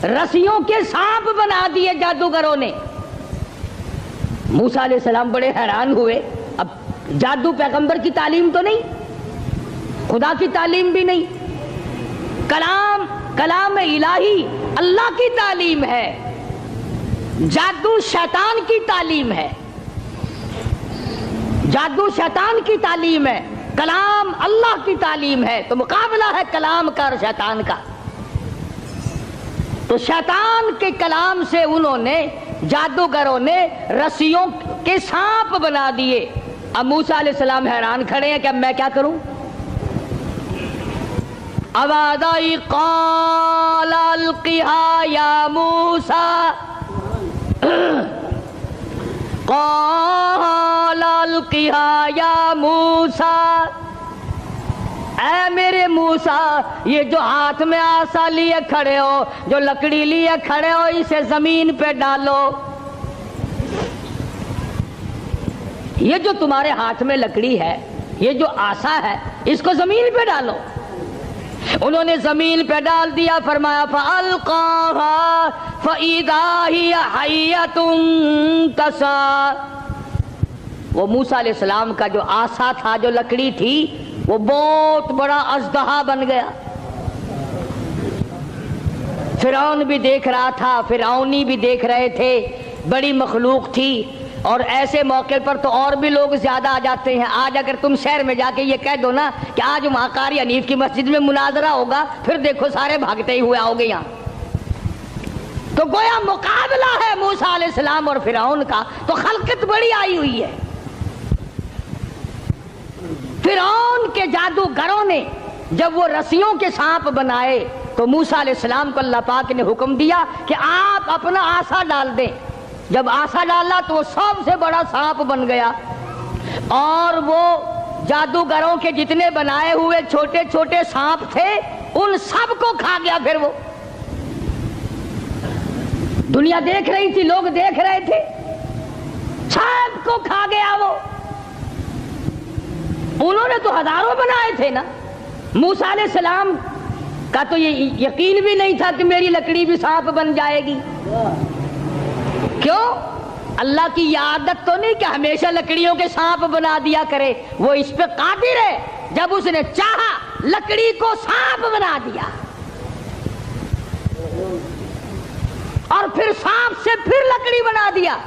رسیوں کے سانپ بنا دیے جادوگروں نے۔ موسیٰ علیہ السلام بڑے حیران ہوئے، اب جادو پیغمبر کی تعلیم تو نہیں، خدا کی تعلیم بھی نہیں، کلام الہی اللہ کی تعلیم ہے، جادو شیطان کی تعلیم ہے، جادو شیطان کی تعلیم ہے، کلام اللہ کی تعلیم ہے، تو مقابلہ ہے کلام کا اور شیطان کا۔ تو شیطان کے کلام سے انہوں نے، جادوگروں نے رسیوں کے سانپ بنا دیے۔ اب موسیٰ علیہ السلام حیران کھڑے ہیں کہ اب میں کیا کروں؟ آواز آئی قال القها یا موسیٰ، قال القها یا موسیٰ، اے میرے موسیٰ، یہ جو ہاتھ میں آسا لیے کھڑے ہو، جو لکڑی لیے کھڑے ہو، اسے زمین پہ ڈالو۔ یہ جو تمہارے ہاتھ میں لکڑی ہے، یہ جو آسا ہے، اس کو زمین پہ ڈالو۔ انہوں نے زمین پہ ڈال دیا، فرمایا فَأَلْقَاهَا فَإِذَا هِيَ حَيَّةٌ تَسْعَىٰ۔ وہ موسیٰ علیہ السلام کا جو آسا تھا، جو لکڑی تھی، وہ بہت بڑا اژدہا بن گیا۔ فرعون بھی دیکھ رہا تھا، فرعونی بھی دیکھ رہے تھے، بڑی مخلوق تھی۔ اور ایسے موقع پر تو اور بھی لوگ زیادہ آ جاتے ہیں۔ آج اگر تم شہر میں جا کے یہ کہہ دو نا کہ آج وہاں قاری حنیف کی مسجد میں مناظرہ ہوگا، پھر دیکھو سارے بھاگتے ہی ہوئے آؤ گے یہاں۔ تو گویا مقابلہ ہے موسیٰ علیہ السلام اور فرعون کا، تو خلقت بڑی آئی ہوئی ہے۔ فرعون کے جادوگروں نے جب وہ رسیوں کے سانپ بنائے تو موسیٰ علیہ السلام کو اللہ پاک نے حکم دیا کہ آپ اپنا آسا ڈال دیں۔ جب آسا ڈالا تو وہ سب سے بڑا سانپ بن گیا، اور وہ جادوگروں کے جتنے بنائے ہوئے چھوٹے چھوٹے سانپ تھے ان سب کو کھا گیا۔ پھر وہ دنیا دیکھ رہی تھی، لوگ دیکھ رہے تھے، سب کو کھا گیا وہ۔ انہوں نے تو ہزاروں بنائے تھے نا۔ موسیٰ علیہ السلام کا تو یہ یقین بھی نہیں تھا کہ میری لکڑی بھی سانپ بن جائے گی۔ کیوں؟ اللہ کی یہ عادت تو نہیں کہ ہمیشہ لکڑیوں کے سانپ بنا دیا کرے، وہ اس پہ قادر ہے۔ جب اس نے چاہا لکڑی کو سانپ بنا دیا، اور پھر سانپ سے پھر لکڑی بنا دیا۔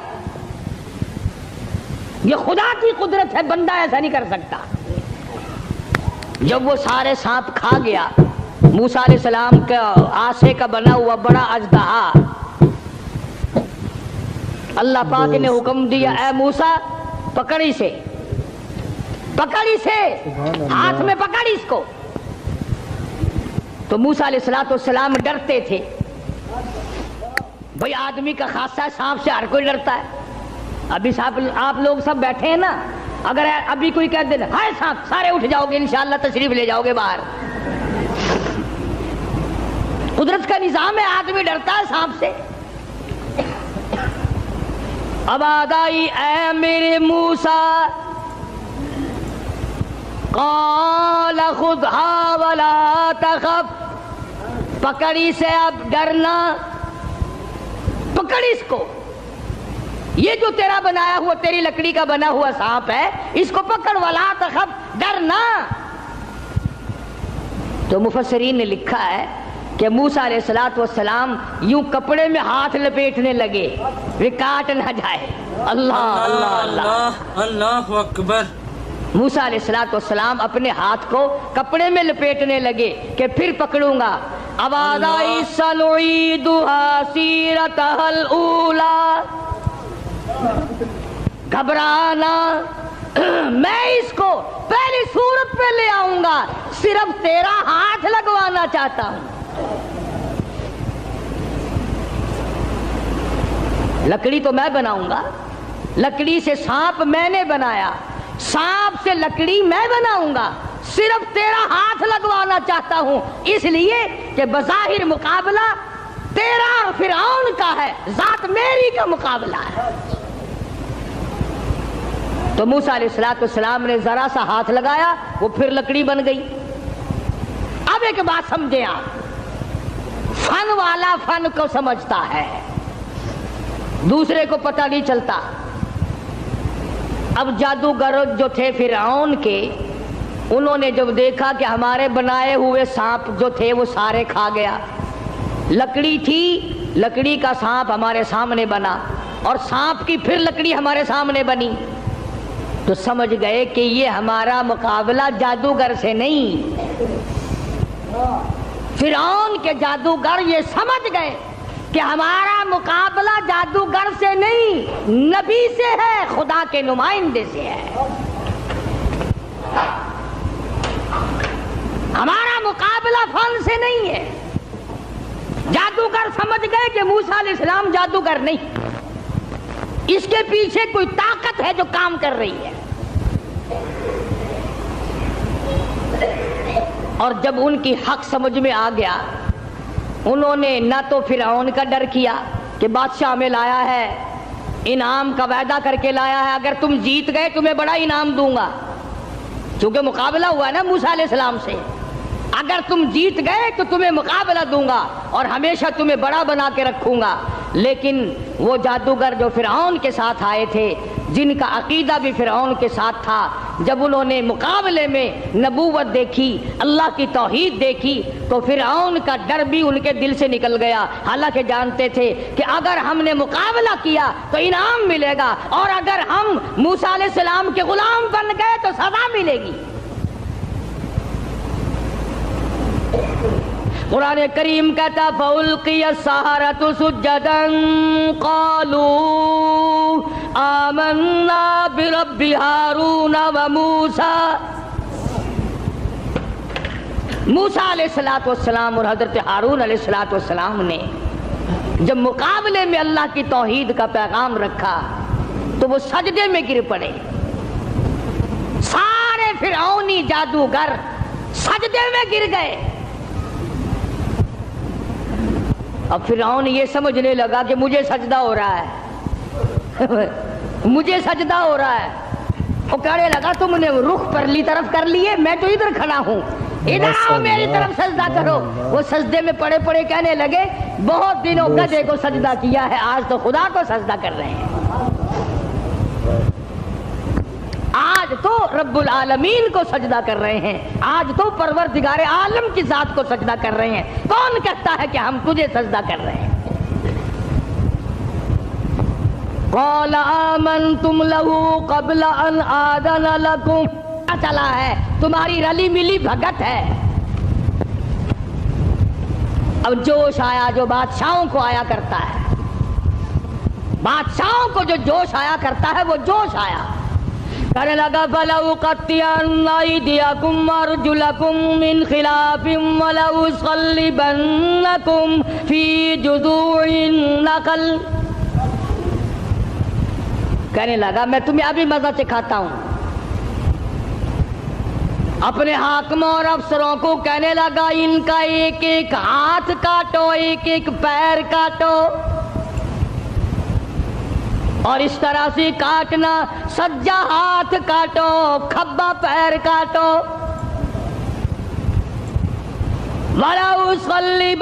یہ خدا کی قدرت ہے، بندہ ایسا نہیں کر سکتا۔ جب وہ سارے سانپ کھا گیا، موسیٰ علیہ السلام کا آسے کا بنا ہوا بڑا اژدہا، اللہ پاک نے حکم دیا اے موسیٰ پکڑ اسے، پکڑ اسے، ہاتھ میں پکڑ اس کو۔ تو موسیٰ علیہ السلام ڈرتے تھے، بھئی آدمی کا خاصہ سانپ سے ہر کوئی ڈرتا ہے۔ ابھی آپ لوگ سب بیٹھے ہیں نا، اگر ابھی کوئی کہہ دے ہائے سانپ، سارے اٹھ جاؤ گے انشاءاللہ، تشریف لے جاؤ گے باہر۔ قدرت کا نظام ہے، آدمی ڈرتا ہے سانپ سے۔ اب آگائی اے میرے موسیٰ، قال خذها ولا تخف، پکڑی سے اب ڈرنا، پکڑ اس کو، یہ جو تیرا بنایا ہوا، تیری لکڑی کا بنا ہوا سانپ ہے، اس کو پکڑ، ولا تخف، ڈرنا۔ تو مفسرین نے لکھا ہے کہ موسیٰ علیہ السلام یوں کپڑے میں ہاتھ لپیٹنے لگے وہ کاٹ نہ جائے۔ اللہ اللہ اللہ اللہ اکبر۔ موسیٰ علیہ السلام اپنے ہاتھ کو کپڑے میں لپیٹنے لگے کہ پھر پکڑوں گا۔ آواز آئی سنعیدها سیرتها الاولی، گھبرانا، میں اس کو پہلی صورت پہ لے آؤں گا، صرف تیرا ہاتھ لگوانا چاہتا ہوں۔ لکڑی تو میں بناؤں گا، لکڑی سے سانپ میں نے بنایا، سانپ سے لکڑی میں بناؤں گا، صرف تیرا ہاتھ لگوانا چاہتا ہوں، اس لیے کہ بظاہر مقابلہ تیرا اور فرعون کا ہے، ذات میری کا مقابلہ ہے۔ تو موسیٰ علیہ السلام نے ذرا سا ہاتھ لگایا، وہ پھر لکڑی بن گئی۔ اب ایک بات سمجھے آپ، فن والا فن کو سمجھتا ہے، دوسرے کو پتہ نہیں چلتا۔ اب جادوگر جو تھے فرعون کے، انہوں نے جب دیکھا کہ ہمارے بنائے ہوئے سانپ جو تھے وہ سارے کھا گیا، لکڑی تھی، لکڑی کا سانپ ہمارے سامنے بنا، اور سانپ کی پھر لکڑی ہمارے سامنے بنی، تو سمجھ گئے کہ یہ ہمارا مقابلہ جادوگر سے نہیں۔ فرعون کے جادوگر یہ سمجھ گئے کہ ہمارا مقابلہ جادوگر سے نہیں، نبی سے ہے، خدا کے نمائندے سے ہے۔ ہمارا مقابلہ فن سے نہیں ہے۔ جادوگر سمجھ گئے کہ موسیٰ علیہ السلام جادوگر نہیں، اس کے پیچھے کوئی طاقت ہے جو کام کر رہی ہے۔ اور جب ان کی حق سمجھ میں آ گیا، انہوں نے نہ تو فرعون کا ڈر کیا کہ بادشاہ میں لایا ہے، انعام کا وعدہ کر کے لایا ہے، اگر تم جیت گئے تمہیں بڑا انعام دوں گا، چونکہ مقابلہ ہوا ہے نا موسیٰ علیہ السلام سے، اگر تم جیت گئے تو تمہیں مقابلہ دوں گا اور ہمیشہ تمہیں بڑا بنا کے رکھوں گا۔ لیکن وہ جادوگر جو فرعون کے ساتھ آئے تھے، جن کا عقیدہ بھی فرعون کے ساتھ تھا، جب انہوں نے مقابلے میں نبوت دیکھی، اللہ کی توحید دیکھی، تو فرعون کا ڈر بھی ان کے دل سے نکل گیا، حالانکہ جانتے تھے کہ اگر ہم نے مقابلہ کیا تو انعام ملے گا، اور اگر ہم موسیٰ علیہ السلام کے غلام بن گئے تو سزا ملے گی۔ قرآن کریم کہتا فَأُلْقِيَ السَّحَرَةُ سُجَّدًا قَالُوا آمَنَّا بِرَبِّ هَارُونَ وَمُوسَىٰ۔ موسیٰ علیہ السلام اور حضرت ہارون علیہ السلام نے جب مقابلے میں اللہ کی توحید کا پیغام رکھا تو وہ سجدے میں گر پڑے، سارے فرعونی جادوگر سجدے میں گر گئے۔ اب فرعون یہ سمجھنے لگا کہ مجھے سجدہ ہو رہا ہے، مجھے سجدہ ہو رہا ہے۔ وہ کہنے لگا تم نے رخ پرلی طرف کر لیے، میں تو ادھر کھڑا ہوں، ادھر آؤ میری طرف سجدہ کرو۔ وہ سجدے میں پڑے پڑے کہنے لگے بہت دنوں گدھے کو سجدہ کیا ہے، آج تو خدا کو سجدہ کر رہے ہیں، آج تو رب العالمین کو سجدہ کر رہے ہیں، آج تو پروردگار عالم کی ذات کو سجدہ کر رہے ہیں۔ کون کہتا ہے کہ ہم تجھے سجدہ کر رہے ہیں؟ قال آمنتم له قبل ان آذن لكم، پتہ چلا ہے تمہاری رلی ملی بھگت ہے۔ اب جوش آیا جو بادشاہوں کو آیا کرتا ہے، بادشاہوں کو جو جوش آیا کرتا ہے وہ جوش آیا، کہنے لگا فَلَأُقَطِّعَنَّ أَيْدِيَكُمْ وَأَرْجُلَكُمْ مِنْ خِلَافٍ وَلَأُصَلِّبَنَّكُمْ فِي جُذُوعِ النَّخْلِ۔ کہنے لگا میں تمہیں ابھی مزہ چکھاتا ہوں، اپنے حاکموں اور افسروں کو کہنے لگا ان کا ایک ایک ہاتھ کاٹو، ایک ایک پیر کاٹو، اور اس طرح سے کاٹنا، سجا ہاتھ کاٹو، کھبا پیر کاٹو۔ وَلَأُصَلِّبَنَّكُمْ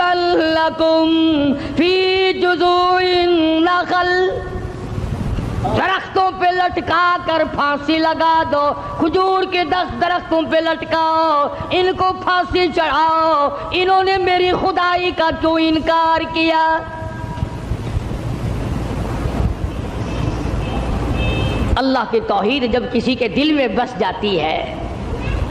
فِي جُذُوعِ النَّخْلِ، درختوں پہ لٹکا کر پھانسی لگا دو، کھجور کے 10 درختوں پہ لٹکاؤ، ان کو پھانسی چڑھاؤ، انہوں نے میری خدائی کا کیوں انکار کیا؟ اللہ کی توحید جب کسی کے دل میں بس جاتی ہے،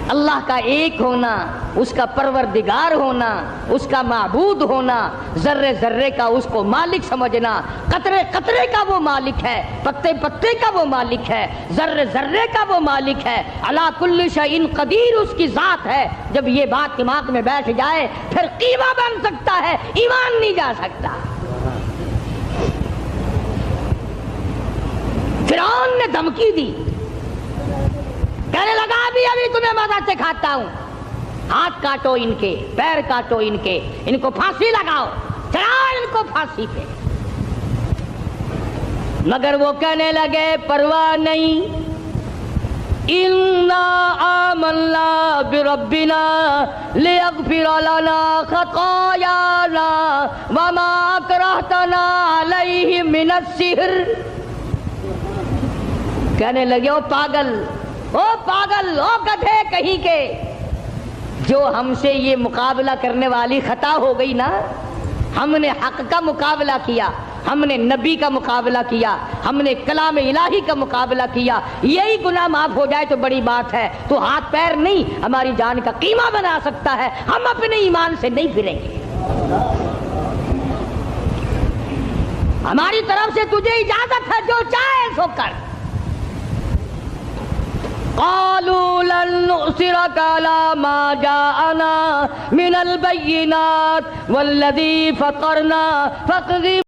اللہ کا ایک ہونا، اس کا پروردگار ہونا، اس کا معبود ہونا، ذرے ذرے کا اس کو مالک سمجھنا، قطرے قطرے کا وہ مالک ہے، پتے پتے کا وہ مالک ہے، ذرے ذرے کا وہ مالک ہے، علی کل شیء قدیر اس کی ذات ہے، جب یہ بات دماغ میں بیٹھ جائے پھر قیمہ بن سکتا ہے، ایمان نہیں جا سکتا۔ فرعون نے دھمکی دی، کہنے لگا ابھی تمہیں مدد سے کھاتا ہوں، ہاتھ کاٹو ان کے، پیر کاٹو ان کے، ان کو پھانسی لگاؤ، چڑھاؤ ان کو پھانسی پہ۔ مگر وہ کہنے لگے پرواہ نہیں، اِنَّا آمَنَّا بِرَبِّنَا لِيَغْفِرَ لَنَا خَطَايَانَا وَمَا أَكْرَهْتَنَا عَلَيْهِ مِنَ السِّحْرِ۔ کہنے لگے او پاگل، او گدھے کہیں کے، جو ہم سے یہ مقابلہ کرنے والی خطا ہو گئی نا، ہم نے حق کا مقابلہ کیا، ہم نے نبی کا مقابلہ کیا، ہم نے کلام الہی کا مقابلہ کیا، یہی گناہ معاف ہو جائے تو بڑی بات ہے، تو ہاتھ پیر نہیں ہماری جان کا قیمہ بنا سکتا ہے، ہم اپنے ایمان سے نہیں پھریں گے، ہماری طرف سے تجھے اجازت ہے، جو چاہے سو کر۔ قالوا لن نؤثرك على ما جاءنا من البينات والذي فطرنا فاقض